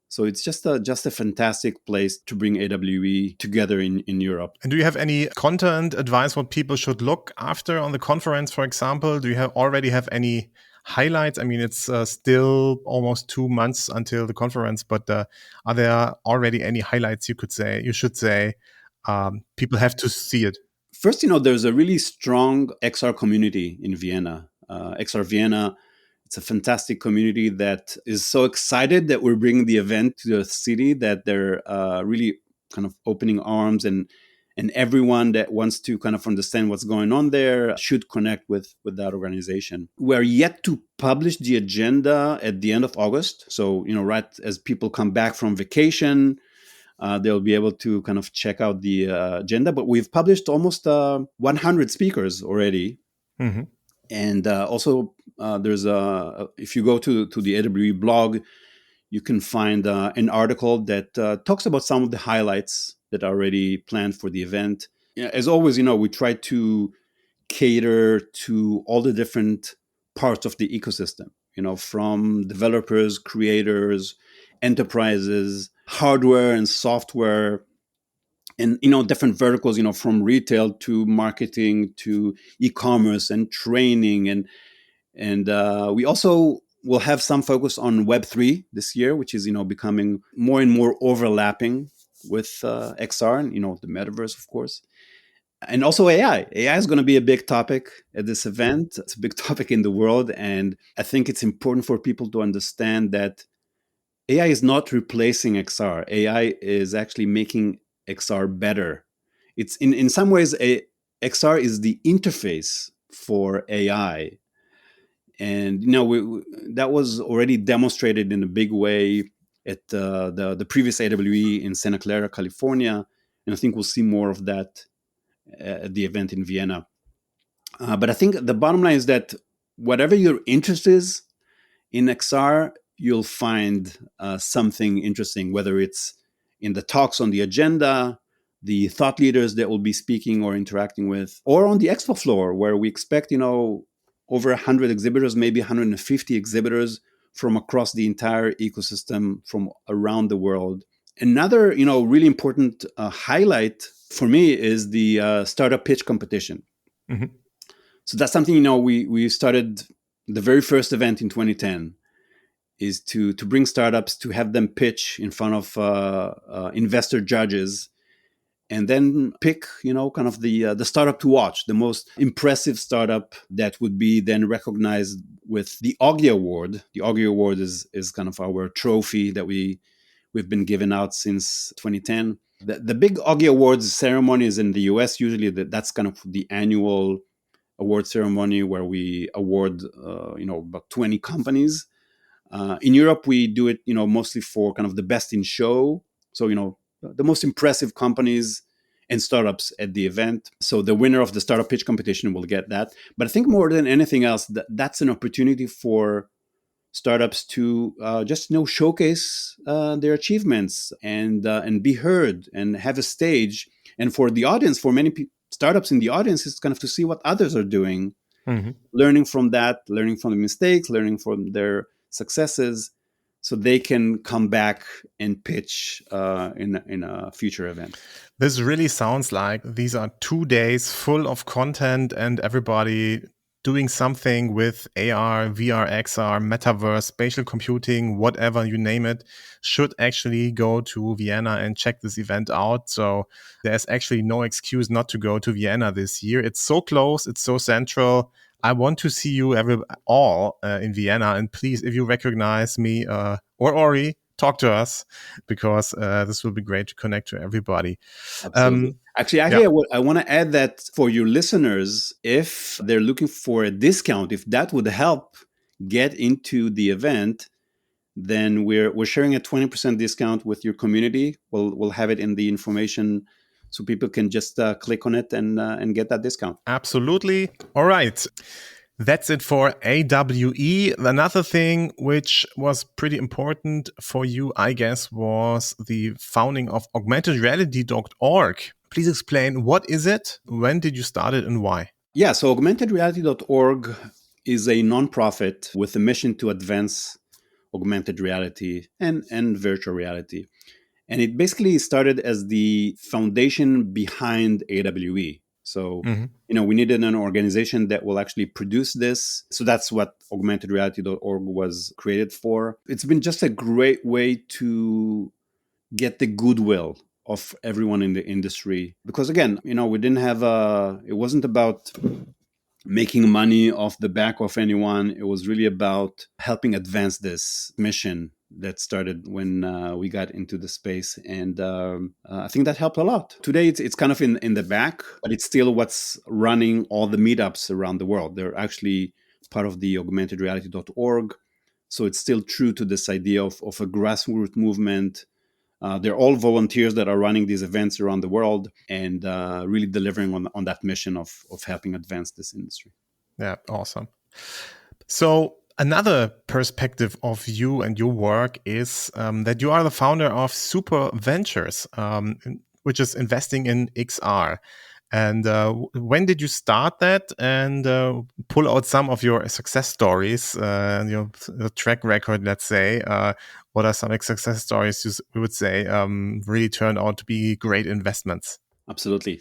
So it's just a fantastic place to bring AWE together in Europe. And do you have any content advice what people should look after on the conference, for example? Do you already have any highlights? I mean, it's still almost 2 months until the conference, but are there already any highlights you should say people have to see it? First, there's a really strong XR community in Vienna. XR Vienna, it's a fantastic community that is so excited that we're bringing the event to the city that they're really kind of opening arms, and everyone that wants to kind of understand what's going on there should connect with that organization. We're yet to publish the agenda at the end of August. So, right as people come back from vacation, they'll be able to kind of check out the agenda. But we've published almost 100 speakers already. Mm-hmm. And also, there's if you go to the AWE blog, you can find an article that talks about some of the highlights that are already planned for the event. As always, we try to cater to all the different parts of the ecosystem, from developers, creators, enterprises, hardware and software, and different verticals, from retail to marketing to e-commerce and training, and we also will have some focus on Web3 this year, which is becoming more and more overlapping with XR and the metaverse, of course. And also AI. AI is going to be a big topic at this event. It's a big topic in the world. And I think it's important for people to understand that AI is not replacing XR. AI is actually making XR better. It's in some ways, XR is the interface for AI. And that was already demonstrated in a big way at the previous AWE in Santa Clara, California. And I think we'll see more of that at the event in Vienna. But I think the bottom line is that whatever your interest is in XR, you'll find something interesting, whether it's in the talks on the agenda, the thought leaders that will be speaking or interacting with, or on the expo floor, where we expect, over 100 exhibitors, maybe 150 exhibitors from across the entire ecosystem from around the world. Another, really important highlight for me is the startup pitch competition. Mm-hmm. So that's something, we started the very first event in 2010 is to bring startups, to have them pitch in front of investor judges, and then pick, kind of the startup to watch, the most impressive startup that would be then recognized with the AWE Award. The AWE Award is kind of our trophy that we've been given out since 2010. The big AWE Awards ceremony is in the US. Usually that's kind of the annual award ceremony where we award, about 20 companies. In Europe, we do it, mostly for kind of the best in show. So, the most impressive companies and startups at the event. So the winner of the startup pitch competition will get that. But I think more than anything else, that's an opportunity for startups to just showcase their achievements and be heard and have a stage. And for the audience, for many startups in the audience, it's kind of to see what others are doing, Mm-hmm. learning from that, learning from the mistakes, learning from their successes, so they can come back and pitch in a future event. This really sounds like these are 2 days full of content and everybody doing something with AR, VR, XR, metaverse, spatial computing, whatever you name it, should actually go to Vienna and check this event out. So there's actually no excuse not to go to Vienna this year. It's so close, it's so central. I want to see you all in Vienna. And please, if you recognize me or Ori, talk to us, because this will be great to connect to everybody. Absolutely. Actually, I want to add that for your listeners, if they're looking for a discount, if that would help get into the event, then we're sharing a 20% discount with your community. We'll have it in the information, so people can just click on it and get that discount. Absolutely. All right. That's it for AWE. Another thing which was pretty important for you, I guess, was the founding of augmentedreality.org. Please explain, what is it? When did you start it and why? Yeah, so augmentedreality.org is a nonprofit with a mission to advance augmented reality and virtual reality. And it basically started as the foundation behind AWE. So, we needed an organization that will actually produce this. So that's what augmentedreality.org was created for. It's been just a great way to get the goodwill of everyone in the industry. Because again, we didn't have it wasn't about making money off the back of anyone. It was really about helping advance this mission that started when we got into the space. And I think that helped a lot. Today, it's kind of in the back, but it's still what's running all the meetups around the world. They're actually part of the augmentedreality.org. So it's still true to this idea of a grassroots movement. They're all volunteers that are running these events around the world and really delivering on that mission of helping advance this industry. Yeah, awesome. So another perspective of you and your work is that you are the founder of Super Ventures, which is investing in XR. And when did you start that and pull out some of your success stories, your track record, let's say? What are some success stories you would say really turned out to be great investments? Absolutely.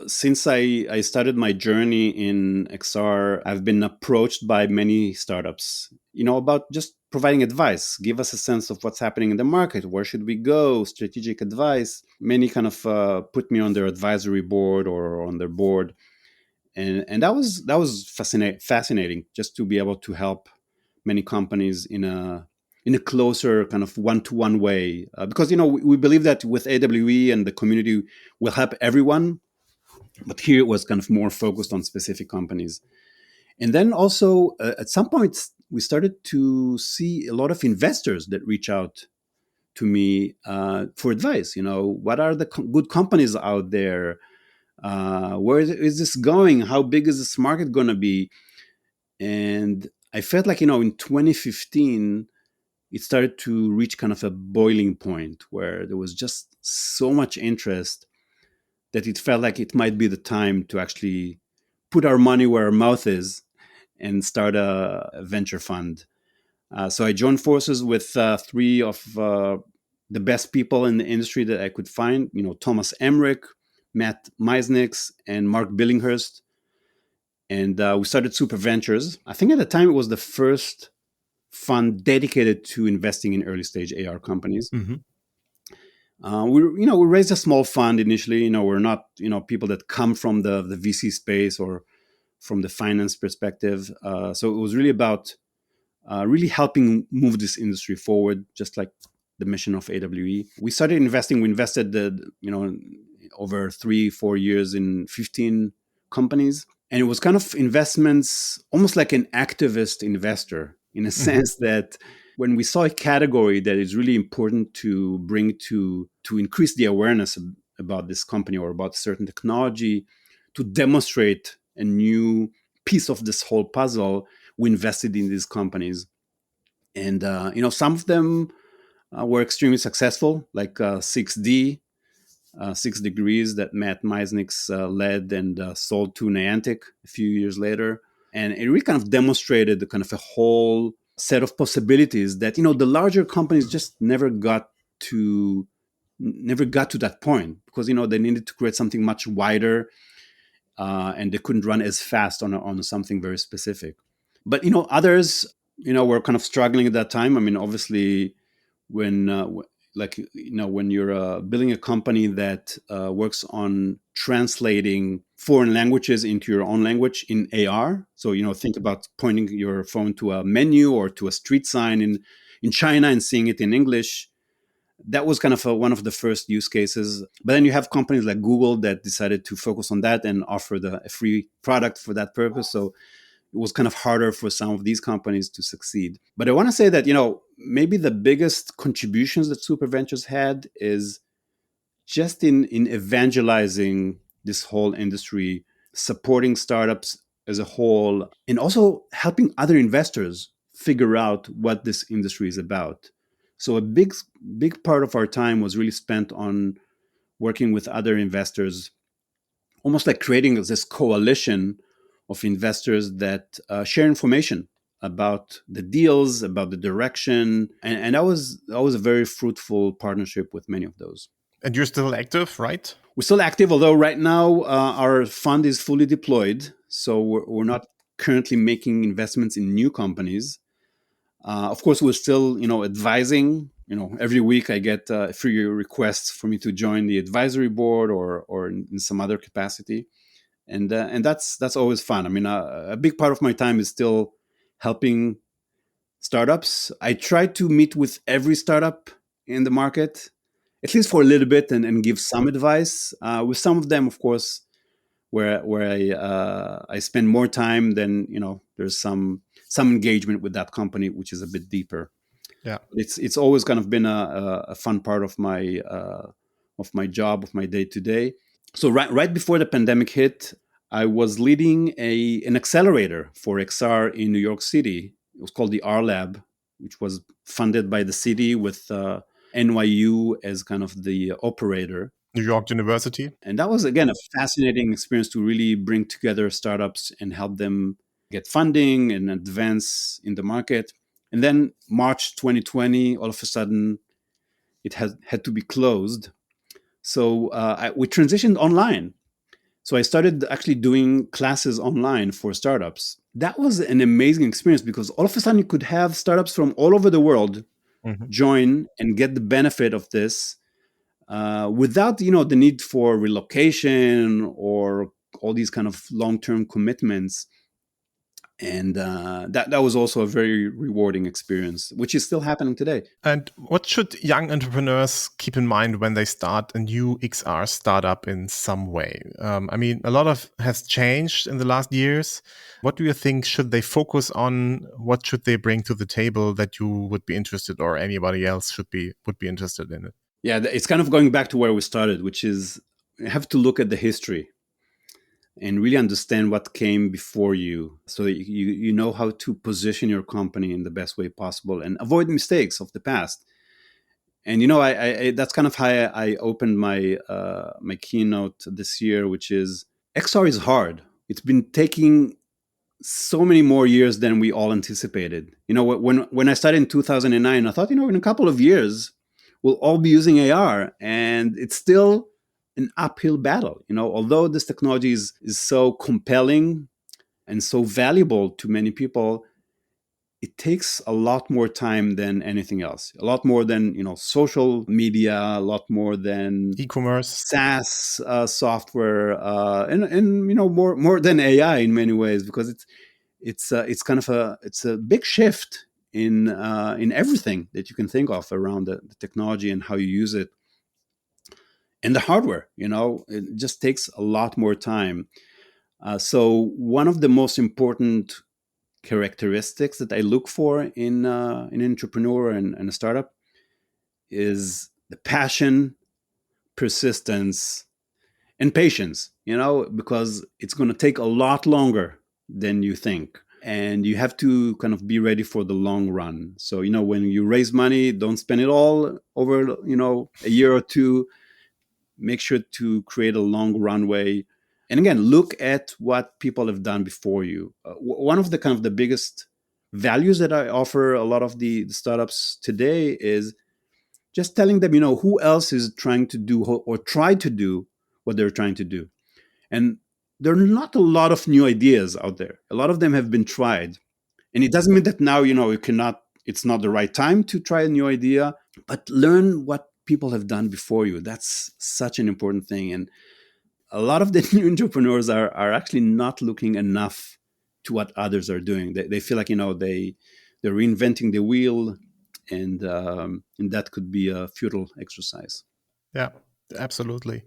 Since I started my journey in XR, I've been approached by many startups, about just providing advice, give us a sense of what's happening in the market, where should we go, strategic advice. Many kind of put me on their advisory board or on their board. And that was fascinating just to be able to help many companies in a closer kind of one-to-one way, because we believe that with AWE and the community will help everyone, but here it was kind of more focused on specific companies. And then also at some point we started to see a lot of investors that reach out to me for advice. What are the good companies out there? Where is this going? How big is this market going to be? And I felt like, in 2015, it started to reach kind of a boiling point where there was just so much interest that it felt like it might be the time to actually put our money where our mouth is and start a venture fund. So I joined forces with three of the best people in the industry that I could find, Thomas Emmerich, Matt Meisnix, and Mark Billinghurst. And we started Super Ventures. I think at the time it was the first fund dedicated to investing in early stage AR companies. Mm-hmm. We raised a small fund initially. We're not people that come from the VC space or from the finance perspective. So it was really about really helping move this industry forward, just like the mission of AWE. We started investing. We invested over 3-4 years in 15 companies. And it was kind of investments, almost like an activist investor, in a sense that when we saw a category that is really important to bring to increase the awareness about this company or about certain technology, to demonstrate a new piece of this whole puzzle, we invested in these companies. And, some of them were extremely successful, like 6D, 6 Degrees that Matt Meisnix led and sold to Niantic a few years later. And it really kind of demonstrated the kind of a whole set of possibilities that, the larger companies just never got to that point because, they needed to create something much wider and they couldn't run as fast on something very specific. But, others, were kind of struggling at that time. I mean, obviously, when you're building a company that works on translating foreign languages into your own language in AR. So, think about pointing your phone to a menu or to a street sign in China and seeing it in English. That was kind of one of the first use cases. But then you have companies like Google that decided to focus on that and offer a free product for that purpose. So it was kind of harder for some of these companies to succeed. But I want to say that, maybe the biggest contributions that Super Ventures had is just in evangelizing this whole industry, supporting startups as a whole, and also helping other investors figure out what this industry is about. So a big part of our time was really spent on working with other investors, almost like creating this coalition of investors that share information about the deals, about the direction, and that was a very fruitful partnership with many of those. And you're still active, right? We're still active, although right now our fund is fully deployed, so we're not currently making investments in new companies. Of course, we're still advising every week I get free requests for me to join the advisory board or in some other capacity, and that's always fun. I mean, a big part of my time is still helping startups. I try to meet with every startup in the market, at least for a little bit, and give some advice. With some of them, of course, where I spend more time, then there's some engagement with that company, which is a bit deeper. Yeah. It's always kind of been a fun part of my job, of my day to day. So right before the pandemic hit, I was leading an accelerator for XR in New York City. It was called the R Lab, which was funded by the city with NYU as kind of the operator. New York University. And that was, again, a fascinating experience to really bring together startups and help them get funding and advance in the market. And then March 2020, all of a sudden, it had to be closed. So we transitioned online. So I started actually doing classes online for startups. That was an amazing experience because all of a sudden you could have startups from all over the world join and get the benefit of this without the need for relocation or all these kind of long-term commitments. And that was also a very rewarding experience, which is still happening today. And what should young entrepreneurs keep in mind when they start a new XR startup in some way? I mean, a lot has changed in the last years. What do you think should they focus on? What should they bring to the table that you would be interested, or anybody else would be interested in it? Yeah, it's kind of going back to where we started, which is you have to look at the history and really understand what came before you, so that you know how to position your company in the best way possible and avoid mistakes of the past. And I that's kind of how I opened my my keynote this year, which is XR is hard. It's been taking so many more years than we all anticipated. When I started in 2009, I thought, in a couple of years we'll all be using AR, and it's still an uphill battle. Although this technology is so compelling and so valuable to many people, it takes a lot more time than anything else. A lot more than social media. A lot more than e-commerce, SaaS software, and more than AI in many ways, because it's kind of a big shift in everything that you can think of around the technology and how you use it. And the hardware, it just takes a lot more time. So one of the most important characteristics that I look for in an entrepreneur and a startup is the passion, persistence, and patience, because it's going to take a lot longer than you think. And you have to kind of be ready for the long run. So, when you raise money, don't spend it all over, a year or two. Make sure to create a long runway. And again, look at what people have done before you. One of the kind of the biggest values that I offer a lot of the startups today is just telling them, who else is trying to do or try to do what they're trying to do. And there are not a lot of new ideas out there. A lot of them have been tried. And it doesn't mean that now, it's not the right time to try a new idea, but learn what people have done before you. That's such an important thing. And a lot of the new entrepreneurs are actually not looking enough to what others are doing. They feel like, they're reinventing the wheel, and that could be a futile exercise. Yeah, absolutely.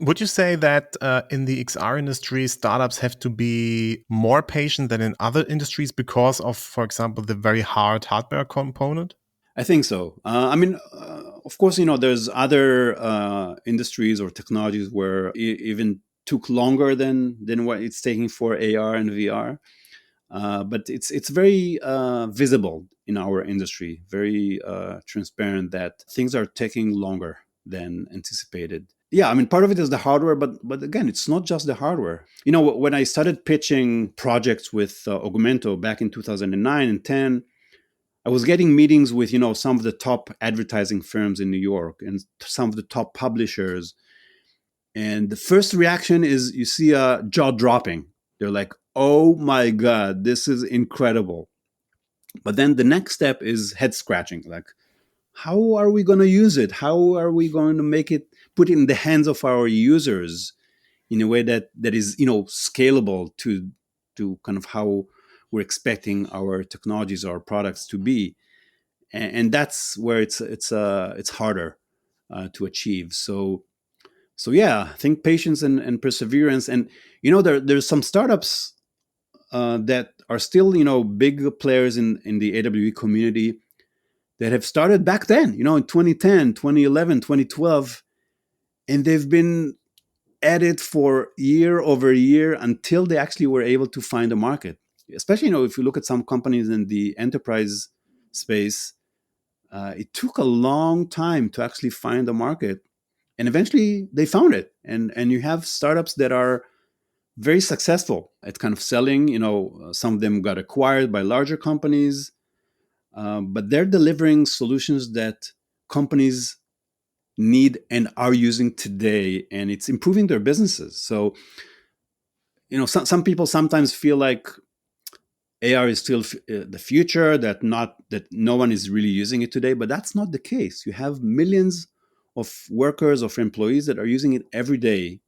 Would you say that in the XR industry, startups have to be more patient than in other industries because of, for example, the very hard hardware component? I think so. Of course, there's other industries or technologies where even took longer than what it's taking for AR and VR. But it's very visible in our industry, very transparent, that things are taking longer than anticipated. Yeah, part of it is the hardware, but again, it's not just the hardware. When I started pitching projects with Augmented back in 2009 and 10, I was getting meetings with some of the top advertising firms in New York and some of the top publishers. And the first reaction is you see a jaw dropping. They're like, "Oh my God, this is incredible." But then the next step is head scratching. Like, how are we going to use it? How are we going to put it in the hands of our users in a way that is, scalable to kind of how we're expecting our technologies, our products to be, and that's where it's harder to achieve. So yeah, I think patience and perseverance, and there's some startups that are still big players in the AWE community that have started back then, in 2010, 2011, 2012, and they've been at it for year over year until they actually were able to find a market. Especially, if you look at some companies in the enterprise space, it took a long time to actually find a market, and eventually they found it. And you have startups that are very successful at kind of selling. Some of them got acquired by larger companies, but they're delivering solutions that companies need and are using today, and it's improving their businesses. So, some people sometimes feel like AR is still the future, that no one is really using it today, but that's not the case. You have millions of workers, of employees that are using it every day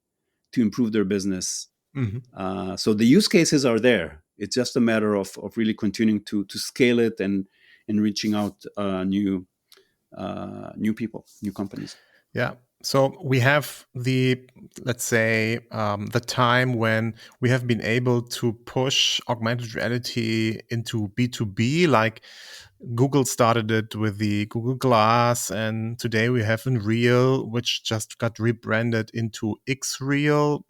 to improve their business. Mhm. So the use cases are there. It's just a matter of really continuing to scale it and reaching out new people, new companies. Yeah. So we have let's say, the time when we have been able to push augmented reality into B2B, like Google started it with the Google Glass, and today we have Unreal, which just got rebranded into X-Real.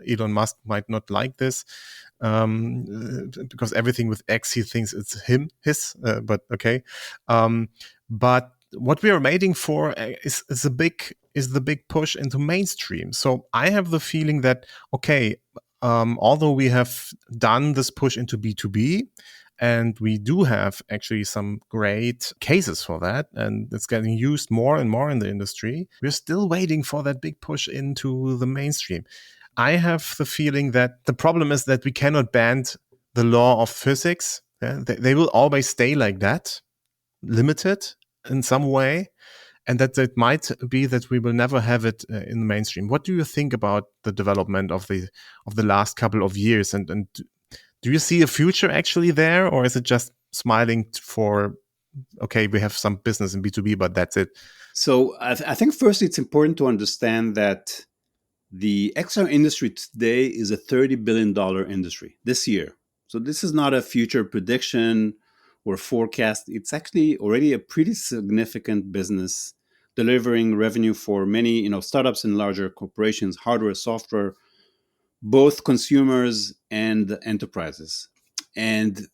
Elon Musk might not like this, because everything with X, he thinks it's but okay. But what we are waiting for is the big push into mainstream. So I have the feeling that, okay, although we have done this push into B2B, and we do have actually some great cases for that, and it's getting used more and more in the industry, we're still waiting for that big push into the mainstream. I have the feeling that the problem is that we cannot bend the law of physics. Yeah? They will always stay like that, limited in some way, and that it might be that we will never have it in the mainstream. What do you think about the development of the last couple of years, and do you see a future actually there, or is it just smiling for, okay, we have some business in B2B, but that's it? So I think first it's important to understand that the XR industry today is a $30 billion industry this year. So this is not a future prediction or forecast. It's actually already a pretty significant business, delivering revenue for many, startups and larger corporations, hardware, software, both consumers and enterprises. And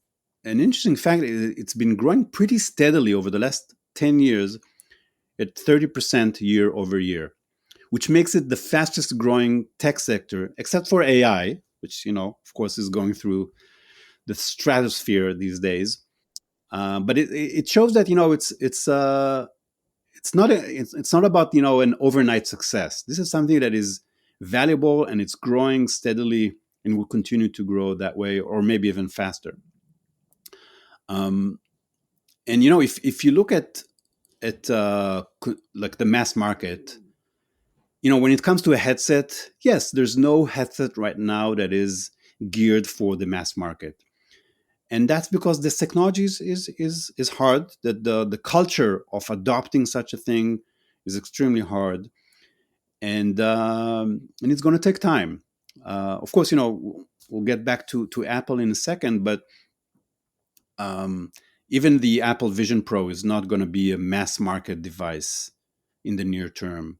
an interesting fact is it's been growing pretty steadily over the last 10 years at 30% year over year, which makes it the fastest growing tech sector, except for AI, which, of course, is going through the stratosphere these days. But it shows that, it's not about, an overnight success. This is something that is valuable, and it's growing steadily and will continue to grow that way, or maybe even faster. And if you look at like the mass market, when it comes to a headset, yes, there's no headset right now that is geared for the mass market, and that's because this technology is hard. That the culture of adopting such a thing is extremely hard, and it's going to take time. Of course, we'll get back to Apple in a second, but even the Apple Vision Pro is not going to be a mass market device in the near term.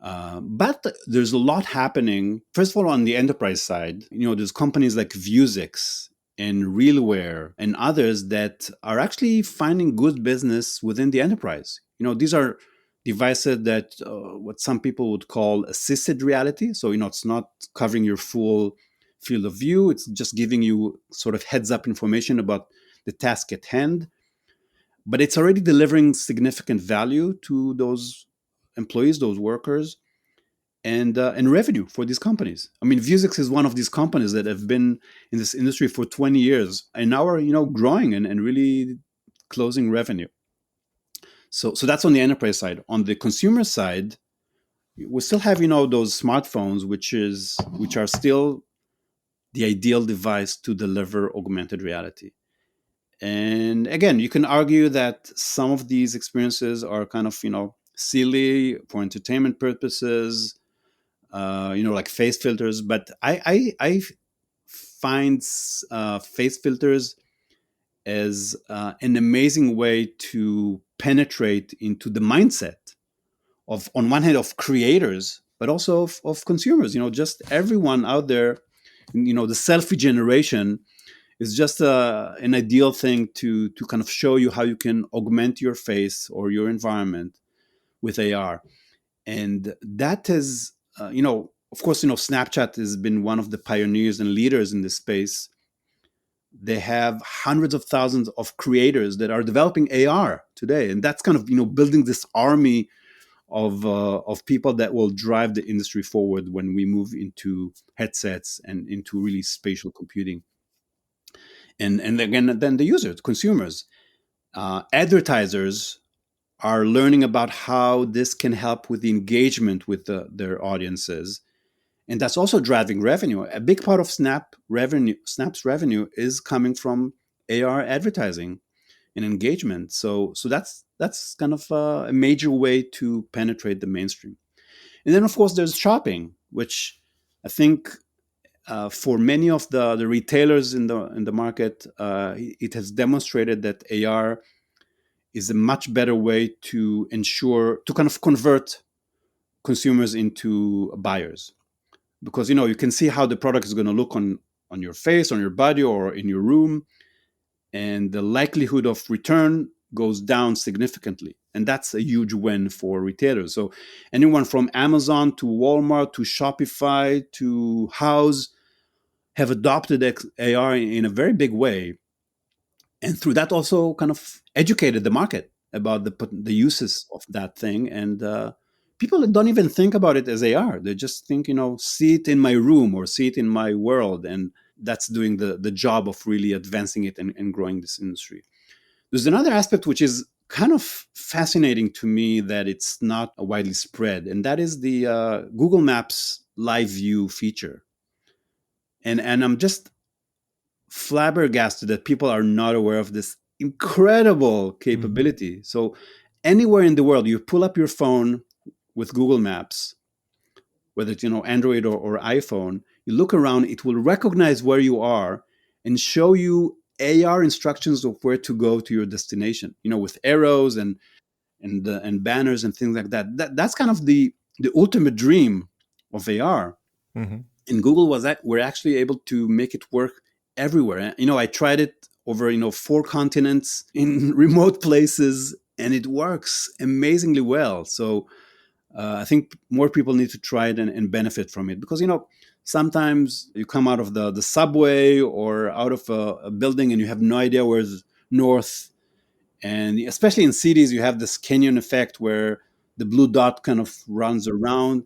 But there's a lot happening. First of all, on the enterprise side, there's companies like Vuzix and Realware and others that are actually finding good business within the enterprise. These are devices that what some people would call assisted reality. So, it's not covering your full field of view. It's just giving you sort of heads up information about the task at hand. But it's already delivering significant value to those employees, those workers, and revenue for these companies. I mean, Vuzix is one of these companies that have been in this industry for 20 years and now are growing and really closing revenue. So that's on the enterprise side. On the consumer side, we still have those smartphones, which are still the ideal device to deliver augmented reality. And again, you can argue that some of these experiences are kind of silly for entertainment purposes, like face filters. But I find face filters as an amazing way to penetrate into the mindset of, on one hand, of creators, but also of consumers. Just everyone out there. The selfie generation is just an ideal thing to kind of show you how you can augment your face or your environment with AR. And that is, of course, Snapchat has been one of the pioneers and leaders in this space. They have hundreds of thousands of creators that are developing AR today, and that's kind of building this army of people that will drive the industry forward when we move into headsets and into really spatial computing. And again, then the users, consumers, advertisers are learning about how this can help with the engagement with their audiences, and that's also driving revenue. A big part of Snap's revenue is coming from AR advertising and engagement. So that's kind of a major way to penetrate the mainstream. And then, of course, there's shopping, which I think for many of the retailers in the market, it has demonstrated that AR is a much better way to ensure to kind of convert consumers into buyers, because you can see how the product is going to look on your face, on your body, or in your room, and the likelihood of return goes down significantly, and that's a huge win for retailers. So anyone from Amazon to Walmart to Shopify to House have adopted AR in a very big way, and through that also kind of educated the market about the uses of that thing. And people don't even think about it as AR. They just think, see it in my room or see it in my world, and that's doing the job of really advancing it and growing this industry. There's another aspect which is kind of fascinating to me that it's not widely spread, and that is the Google Maps Live View feature. And I'm just flabbergasted that people are not aware of this incredible capability. Mm-hmm. So anywhere in the world, you pull up your phone with Google Maps, whether it's Android or iPhone, you look around, it will recognize where you are and show you AR instructions of where to go to your destination, with arrows and banners and things like that. That's kind of the ultimate dream of AR. Mm-hmm. And Google were actually able to make it work everywhere. I tried it over 4 continents in remote places, and it works amazingly well. So I think more people need to try it and benefit from it, because sometimes you come out of the subway or out of a building and you have no idea where's north, and especially in cities you have this canyon effect where the blue dot kind of runs around.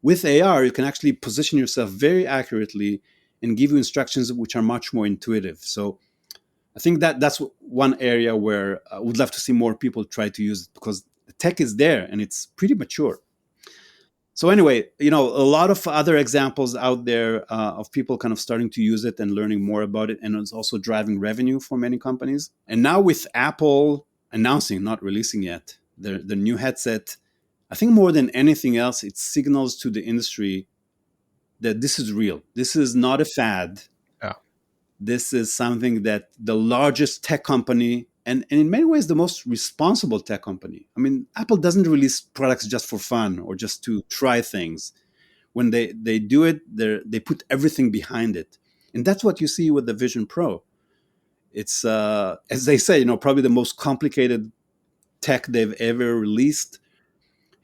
With AR, you can actually position yourself very accurately and give you instructions which are much more intuitive. So I think that's one area where I would love to see more people try to use it, because the tech is there and it's pretty mature. So anyway, a lot of other examples out there of people kind of starting to use it and learning more about it, and it's also driving revenue for many companies. And now with Apple announcing, not releasing yet, the new headset, I think more than anything else, it signals to the industry that this is real. This is not a fad. Yeah. This is something that the largest tech company, and in many ways the most responsible tech company. I mean, Apple doesn't release products just for fun or just to try things. When they do it, they put everything behind it. And that's what you see with the Vision Pro. It's, as they say, probably the most complicated tech they've ever released.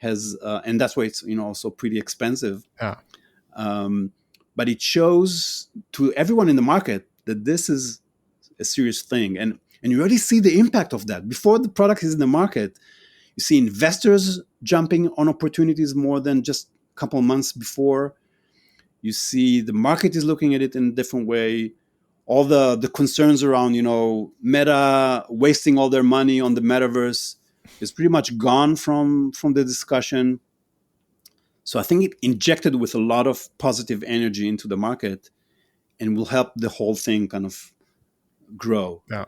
And that's why it's also pretty expensive. Yeah. But it shows to everyone in the market that this is a serious thing, and you already see the impact of that before the product is in the market. You see investors jumping on opportunities more than just a couple of months before. You see the market is looking at it in a different way. All the concerns around Meta wasting all their money on the metaverse is pretty much gone from the discussion. So I think it injected with a lot of positive energy into the market and will help the whole thing kind of grow. Yeah.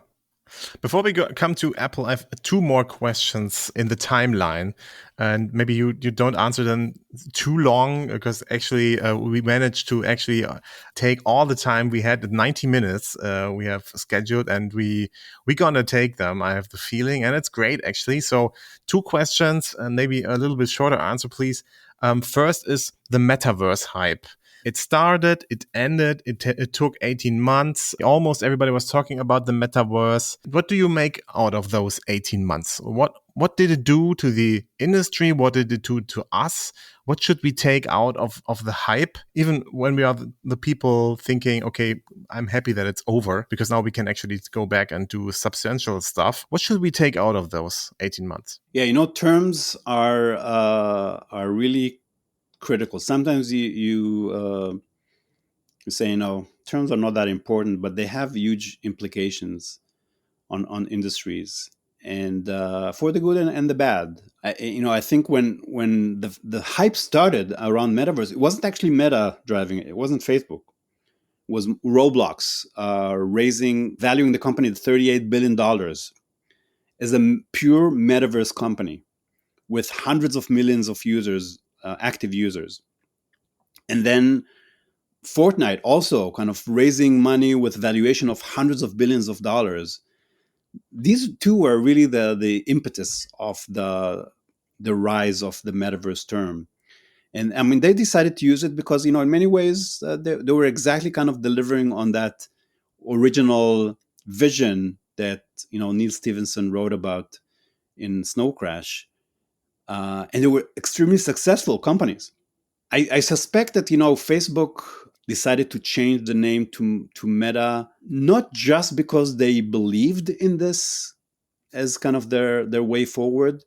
Before we come to Apple, I have two more questions in the timeline, and maybe you don't answer them too long, because actually we managed to actually take all the time we had, 90 minutes we have scheduled, and we gonna take them. I have the feeling, and it's great actually. So two questions and maybe a little bit shorter answer, please. First is the metaverse hype. It started, it ended, it took 18 months. Almost everybody was talking about the metaverse. What do you make out of those 18 months? What did it do to the industry? What did it do to us? What should we take out of the hype? Even when we are the people thinking, okay, I'm happy that it's over because now we can actually go back and do substantial stuff. What should we take out of those 18 months? Yeah, terms are really critical. Sometimes you say, terms are not that important, but they have huge implications on industries, and for the good and the bad. I think when the hype started around metaverse, it wasn't actually Meta driving it. It wasn't Facebook. It was Roblox valuing the company at $38 billion as a pure metaverse company with hundreds of millions of users, active users. And then Fortnite also kind of raising money with valuation of hundreds of billions of dollars. These two were really the impetus of the rise of the metaverse term. And I mean, they decided to use it because, in many ways, they were exactly kind of delivering on that original vision that, Neil Stephenson wrote about in Snow Crash. And they were extremely successful companies. I suspect that, Facebook decided to change the name to Meta, not just because they believed in this as kind of their way forward,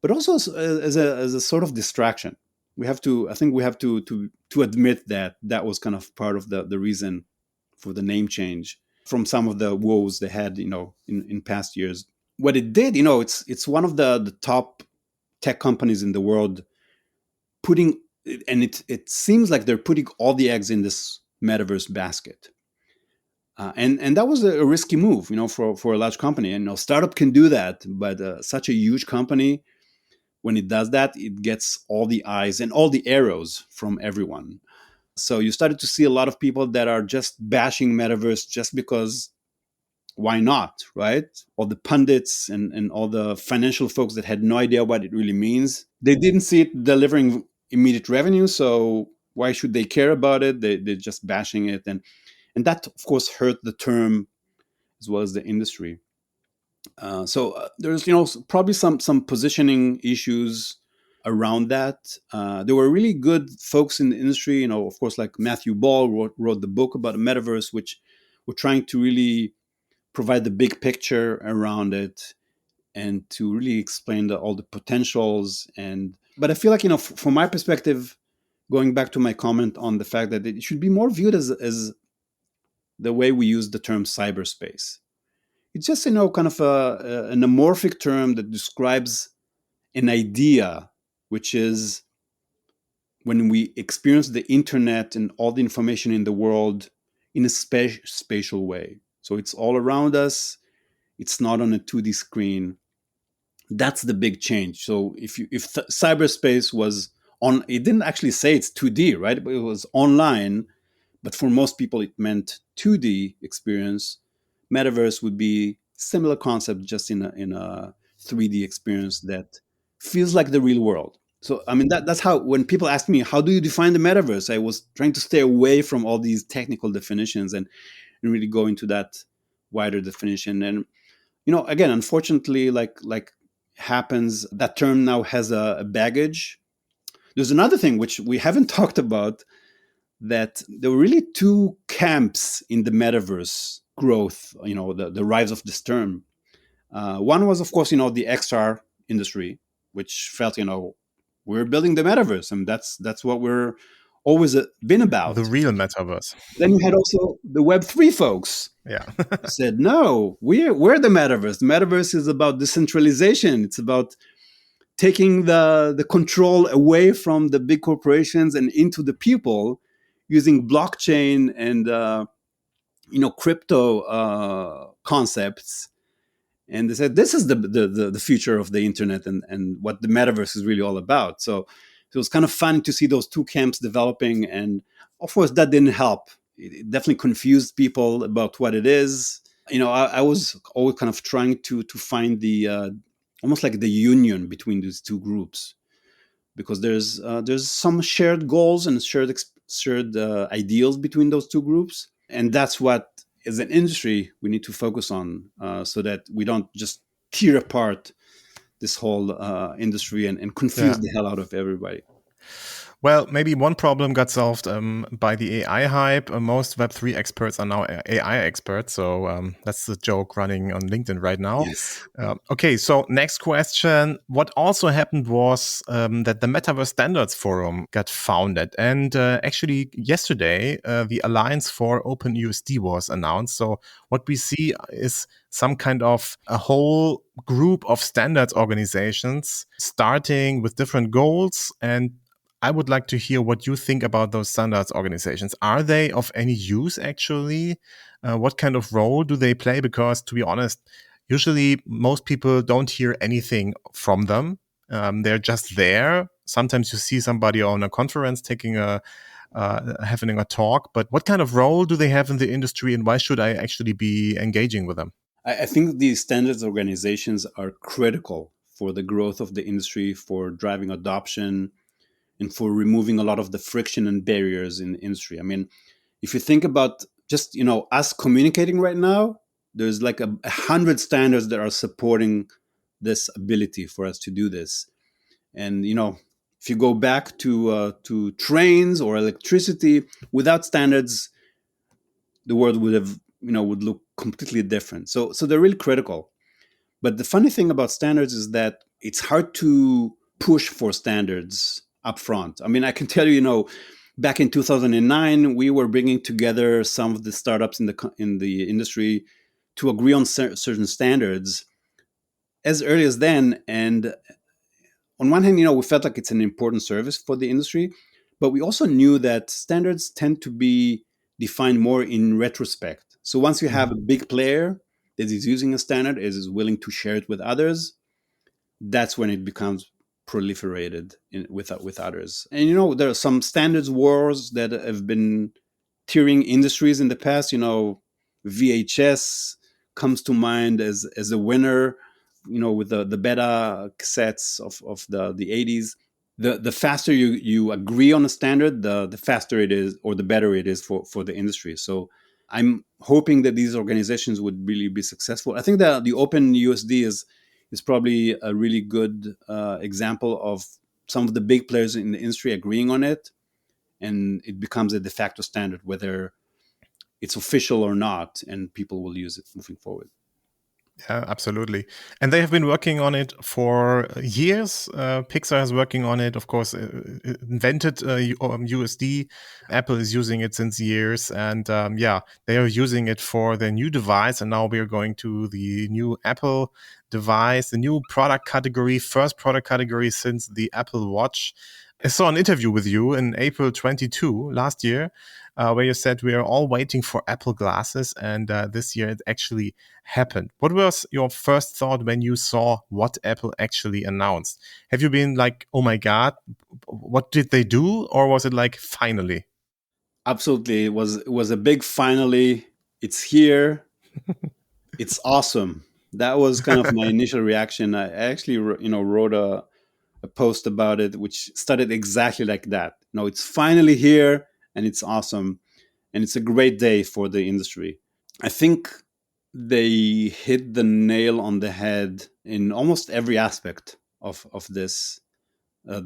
but also as a sort of distraction. I think we have to admit that was kind of part of the reason for the name change from some of the woes they had, in past years. What it did, it's one of the top tech companies in the world putting, and it seems like they're putting all the eggs in this metaverse basket. And that was a risky move, for a large company. And startup can do that, but such a huge company, when it does that, it gets all the eyes and all the arrows from everyone. So you started to see a lot of people that are just bashing metaverse just because why not, right? All the pundits and all the financial folks that had no idea what it really means. They didn't see it delivering immediate revenue, so why should they care about it? They're just bashing it. And that, of course, hurt the term as well as the industry. So there's, probably some positioning issues around that. There were really good folks in the industry, of course, like Matthew Ball wrote the book about the metaverse, which were trying to really provide the big picture around it and to really explain all the potentials. But I feel like, from my perspective, going back to my comment on the fact that it should be more viewed as the way we use the term cyberspace. It's just, kind of an amorphic term that describes an idea, which is when we experience the internet and all the information in the world in a spatial way. So it's all around us. It's not on a 2D screen. That's the big change. So if cyberspace was on, it didn't actually say it's 2D, right? But it was online. But for most people, it meant 2D experience. Metaverse would be similar concept, just in a 3D experience that feels like the real world. So, I mean, that's how, when people ask me, how do you define the metaverse? I was trying to stay away from all these technical definitions and really go into that wider definition. And, again, unfortunately, like happens, that term now has a baggage. There's another thing which we haven't talked about, that there were really two camps in the metaverse growth, the rise of this term. One was, of course, the XR industry, which felt, we're building the metaverse, and that's what we're always been about. The real metaverse. Then you had also the Web3 folks Yeah. Said, no, we're the metaverse. The metaverse is about decentralization. It's about taking the control away from the big corporations and into the people using blockchain and crypto concepts. And they said this is the future of the internet and what the metaverse is really all about. So it was kind of fun to see those two camps developing, and of course that didn't help. It definitely confused people about what it is. I was always kind of trying to find the almost like the union between these two groups, because there's some shared goals and shared ideals between those two groups, and that's what, as an industry, we need to focus on, so that we don't just tear apart this whole industry and confuse Yeah. the hell out of everybody. Well, maybe one problem got solved by the AI hype. Most Web3 experts are now AI experts. So that's the joke running on LinkedIn right now. Yes. Okay, so next question. What also happened was that the Metaverse Standards Forum got founded. And actually, yesterday, the Alliance for OpenUSD was announced. So what we see is some kind of a whole group of standards organizations starting with different goals. And I would like to hear what you think about those standards organizations. Are they of any use actually? What kind of role do they play? Because to be honest, usually most people don't hear anything from them. They're just there. Sometimes you see somebody on a conference taking having a talk, but what kind of role do they have in the industry, and why should I actually be engaging with them? I think these standards organizations are critical for the growth of the industry, for driving adoption, and for removing a lot of the friction and barriers in the industry. I mean, if you think about just us communicating right now, there's like 100 standards that are supporting this ability for us to do this. And if you go back to trains or electricity, without standards, the world would look completely different. So they're really critical. But the funny thing about standards is that it's hard to push for standards up front. I mean, I can tell back in 2009, we were bringing together some of the startups in the industry to agree on certain standards as early as then. And on one hand, we felt like it's an important service for the industry, but we also knew that standards tend to be defined more in retrospect. So once you have a big player that is using a standard, is willing to share it with others, that's when it becomes proliferated with others. And there are some standards wars that have been tearing industries in the past. VHS comes to mind as a winner. With the beta cassettes of the 80s. The faster you agree on a standard, the faster it is, or the better it is for the industry. So I'm hoping that these organizations would really be successful. I think that the Open USD is probably a really good example of some of the big players in the industry agreeing on it, and it becomes a de facto standard, whether it's official or not, and people will use it moving forward. Yeah, absolutely. And they have been working on it for years. Pixar is working on it, of course, invented USD. Apple is using it since years. And yeah, they are using it for their new device. And now we are going to the new Apple device, the new product category, first product category since the Apple Watch. I saw an interview with you in April 22 last year, where you said we are all waiting for Apple glasses, and this year it actually happened. What was your first thought when you saw what Apple actually announced? Have you been like, oh my God, what did they do? Or was it like, finally? Absolutely. It was a big finally. It's here. It's awesome. That was kind of my initial reaction. I actually wrote a post about it, which started exactly like that. It's finally here and it's awesome. And it's a great day for the industry. I think they hit the nail on the head in almost every aspect of this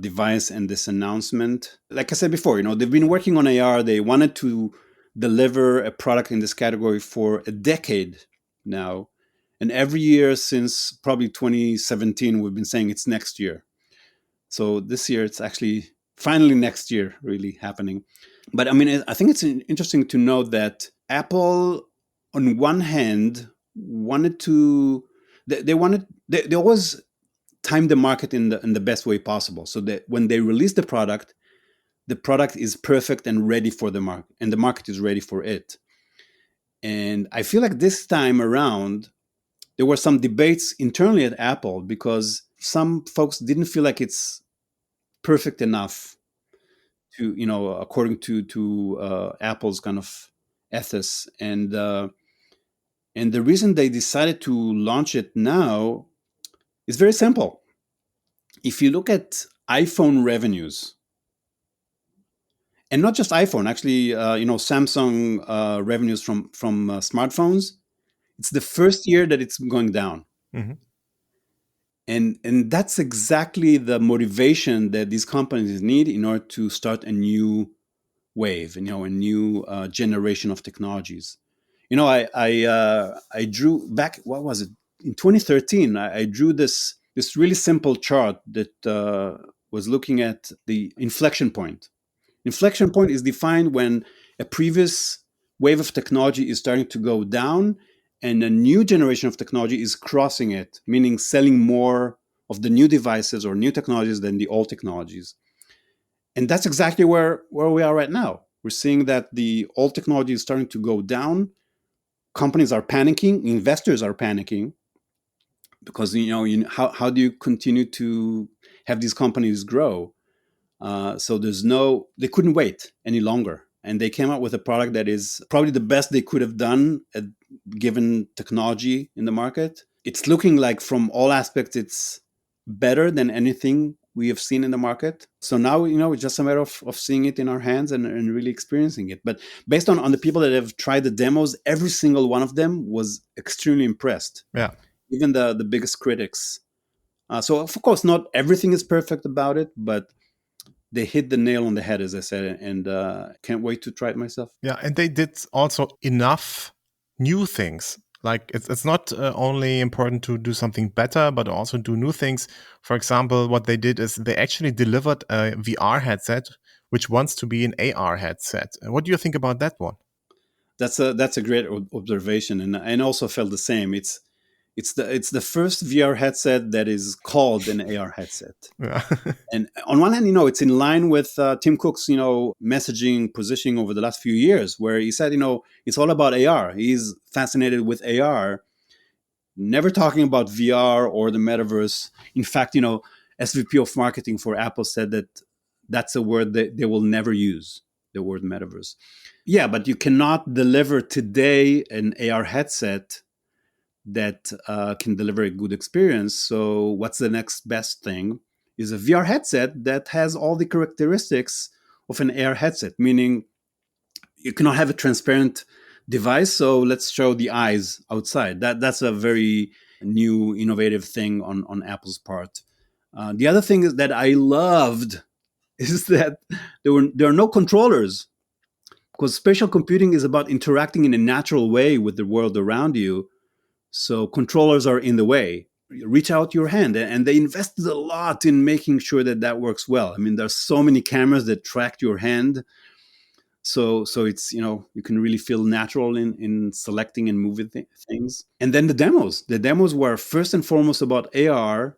device and this announcement. Like I said before, they've been working on AR. They wanted to deliver a product in this category for a decade now. And every year since probably 2017, we've been saying it's next year. So this year, it's actually finally next year really happening. But I mean, I think it's interesting to note that Apple on one hand, wanted to they always time the market in the best way possible, so that when they release the product is perfect and ready for the market, and the market is ready for it. And I feel like this time around, there were some debates internally at Apple because some folks didn't feel like it's perfect enough to, according to Apple's kind of ethos. And the reason they decided to launch it now is very simple. If you look at iPhone revenues, and not just iPhone, actually, Samsung revenues from smartphones, it's the first year that it's going down. Mm-hmm. And that's exactly the motivation that these companies need in order to start a new wave, a new generation of technologies. I drew back, what was it, in 2013? I drew this really simple chart that was looking at the inflection point. Inflection point is defined when a previous wave of technology is starting to go down and a new generation of technology is crossing it, meaning selling more of the new devices or new technologies than the old technologies. And that's exactly where we are right now. We're seeing that the old technology is starting to go down. Companies are panicking, investors are panicking, because how do you continue to have these companies grow? So they couldn't wait any longer. And they came out with a product that is probably the best they could have done at given technology in the market. It's looking like from all aspects, it's better than anything we have seen in the market. So now, it's just a matter of seeing it in our hands and really experiencing it. But based on the people that have tried the demos, every single one of them was extremely impressed. Yeah. Even the biggest critics. So of course, not everything is perfect about it, but they hit the nail on the head, as I said, and can't wait to try it myself. Yeah, and they did also enough new things. Like it's not only important to do something better, but also do new things. For example, what they did is they actually delivered a VR headset, which wants to be an AR headset. What do you think about that one? That's a great observation, and I also felt the same. It's the first VR headset that is called an AR headset. Yeah. And on one hand, it's in line with Tim Cook's, messaging positioning over the last few years, where he said, it's all about AR. He's fascinated with AR, never talking about VR or the metaverse. In fact, SVP of marketing for Apple said that that's a word that they will never use, the word metaverse. Yeah, but you cannot deliver today an AR headset that can deliver a good experience. So what's the next best thing? Is a VR headset that has all the characteristics of an AR headset, meaning you cannot have a transparent device. So let's show the eyes outside. That's a very new, innovative thing on Apple's part. The other thing is that I loved is that there are no controllers, because spatial computing is about interacting in a natural way with the world around you. So controllers are in the way. Reach out your hand, and they invested a lot in making sure that works well. I mean, there's so many cameras that track your hand, so it's you can really feel natural in selecting and moving things. And then the demos were first and foremost about AR,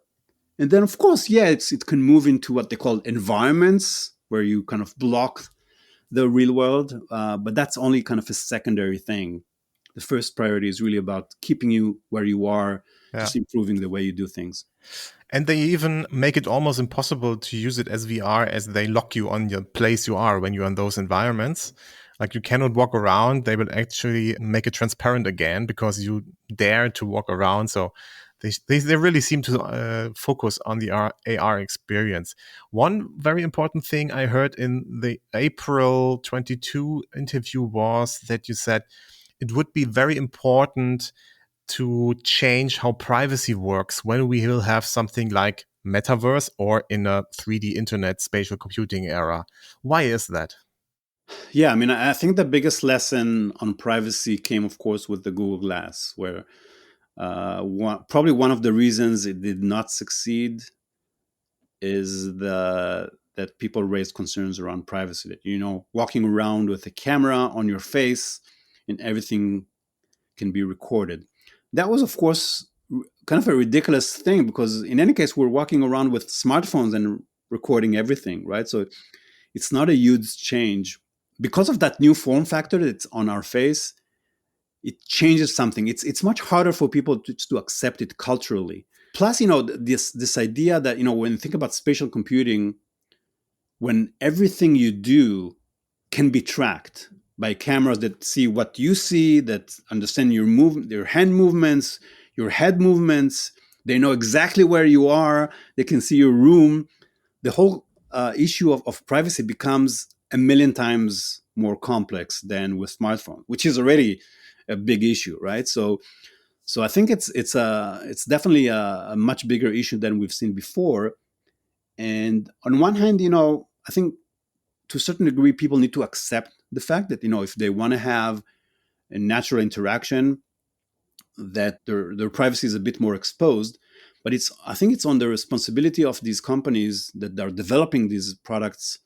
and then of course, yeah, it can move into what they call environments where you kind of block the real world, but that's only kind of a secondary thing. The first priority is really about keeping you where you are, Yeah. just improving the way you do things. And they even make it almost impossible to use it as VR, as they lock you on the place you are when you're in those environments. Like you cannot walk around. They will actually make it transparent again because you dare to walk around. So they really seem to focus on the AR experience. One very important thing I heard in the April 22 interview was that you said it would be very important to change how privacy works when we will have something like metaverse or in a 3D internet spatial computing era. Why is that? Yeah, I mean, I think the biggest lesson on privacy came, of course, with the Google Glass, where probably one of the reasons it did not succeed is that people raised concerns around privacy. That walking around with a camera on your face and everything can be recorded. That was, of course, kind of a ridiculous thing, because in any case, we're walking around with smartphones and recording everything, right? So it's not a huge change. Because of that new form factor that's on our face, it changes something. It's much harder for people to accept it culturally. Plus, this idea that, when you think about spatial computing, when everything you do can be tracked by cameras that see what you see, that understand your hand movements, your head movements, they know exactly where you are, they can see your room, the whole issue of privacy becomes a million times more complex than with smartphone, which is already a big issue, right? So I think it's definitely a much bigger issue than we've seen before. And on one hand, I think to a certain degree, people need to accept the fact that, if they want to have a natural interaction, that their privacy is a bit more exposed. But I think it's on the responsibility of these companies that are developing these products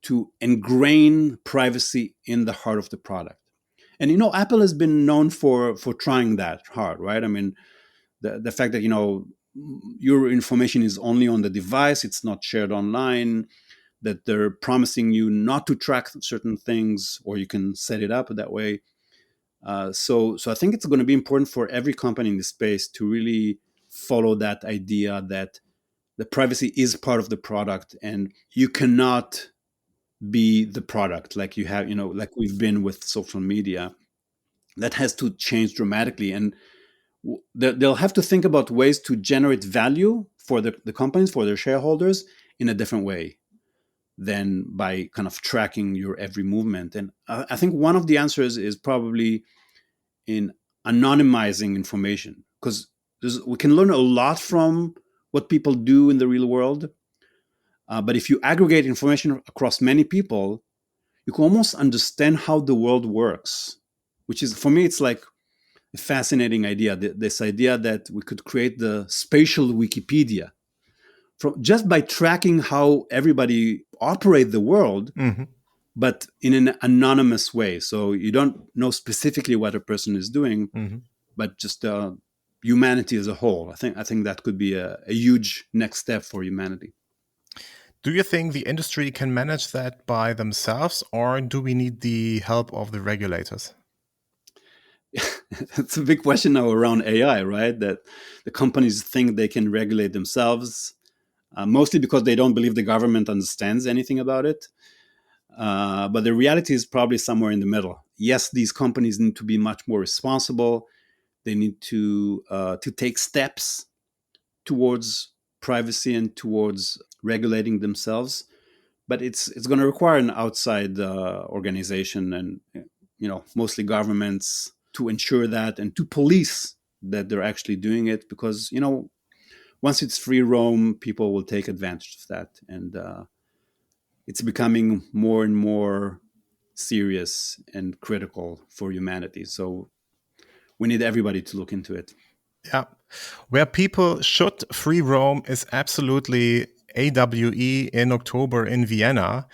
to ingrain privacy in the heart of the product. And Apple has been known for trying that hard, right? I mean, the fact that your information is only on the device, it's not shared online, that they're promising you not to track certain things, or you can set it up that way. So I think it's going to be important for every company in this space to really follow that idea that the privacy is part of the product, and you cannot be the product like you have, like we've been with social media. That has to change dramatically, and they'll have to think about ways to generate value for the companies, for their shareholders, in a different way than by kind of tracking your every movement. And I think one of the answers is probably in anonymizing information, because we can learn a lot from what people do in the real world. But if you aggregate information across many people, you can almost understand how the world works, which is, for me, it's like a fascinating idea. This idea that we could create the spatial Wikipedia just by tracking how everybody operate the world, but in an anonymous way. So you don't know specifically what a person is doing, but just humanity as a whole. I think that could be a huge next step for humanity. Do you think the industry can manage that by themselves, or do we need the help of the regulators? It's a big question now around AI, right? That the companies think they can regulate themselves, mostly because they don't believe the government understands anything about it. But the reality is probably somewhere in the middle. Yes, these companies need to be much more responsible. They need to take steps towards privacy and towards regulating themselves. But it's going to require an outside organization, and mostly governments, to ensure that and to police that they're actually doing it. Because once it's free roam, people will take advantage of that, and it's becoming more and more serious and critical for humanity. So we need everybody to look into it. Yeah. Where people should free roam is absolutely AWE in October in Vienna.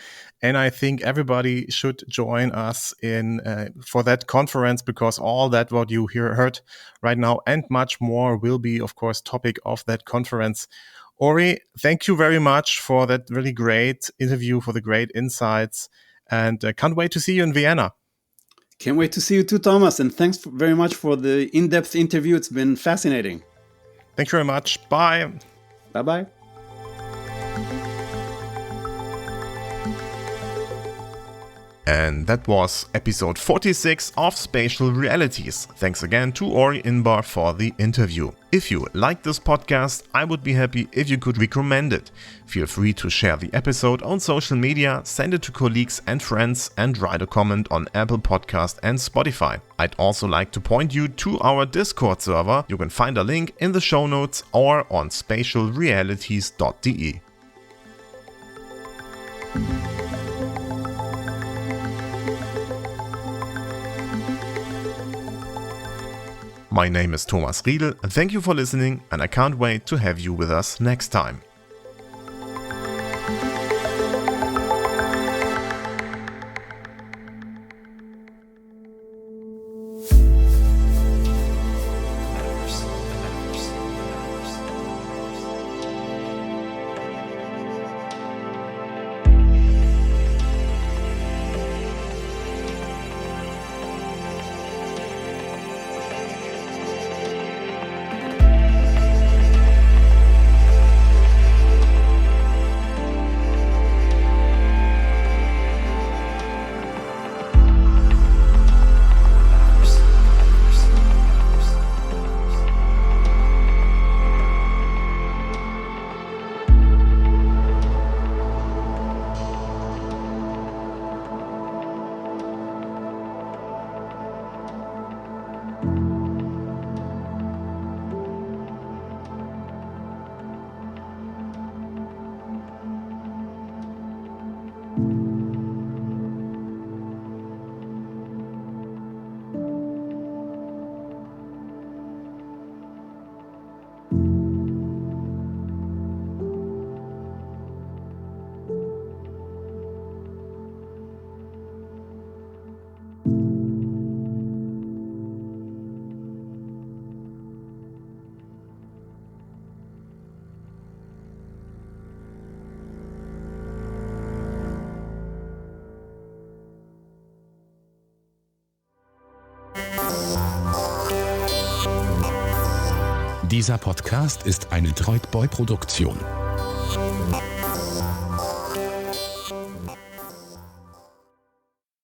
And I think everybody should join us for that conference, because all that what you heard right now and much more will be, of course, topic of that conference. Ori, thank you very much for that really great interview, for the great insights, and can't wait to see you in Vienna. Can't wait to see you too, Thomas. And thanks very much for the in-depth interview. It's been fascinating. Thank you very much. Bye. Bye-bye. And that was episode 46 of Spatial Realities. Thanks again to Ori Inbar for the interview. If you like this podcast, I would be happy if you could recommend it. Feel free to share the episode on social media, send it to colleagues and friends, and write a comment on Apple Podcast and Spotify. I'd also like to point you to our Discord server. You can find a link in the show notes or on spatialrealities.de. My name is Thomas Riedel, and thank you for listening, and I can't wait to have you with us next time. Dieser Podcast ist eine Droidboy-Produktion.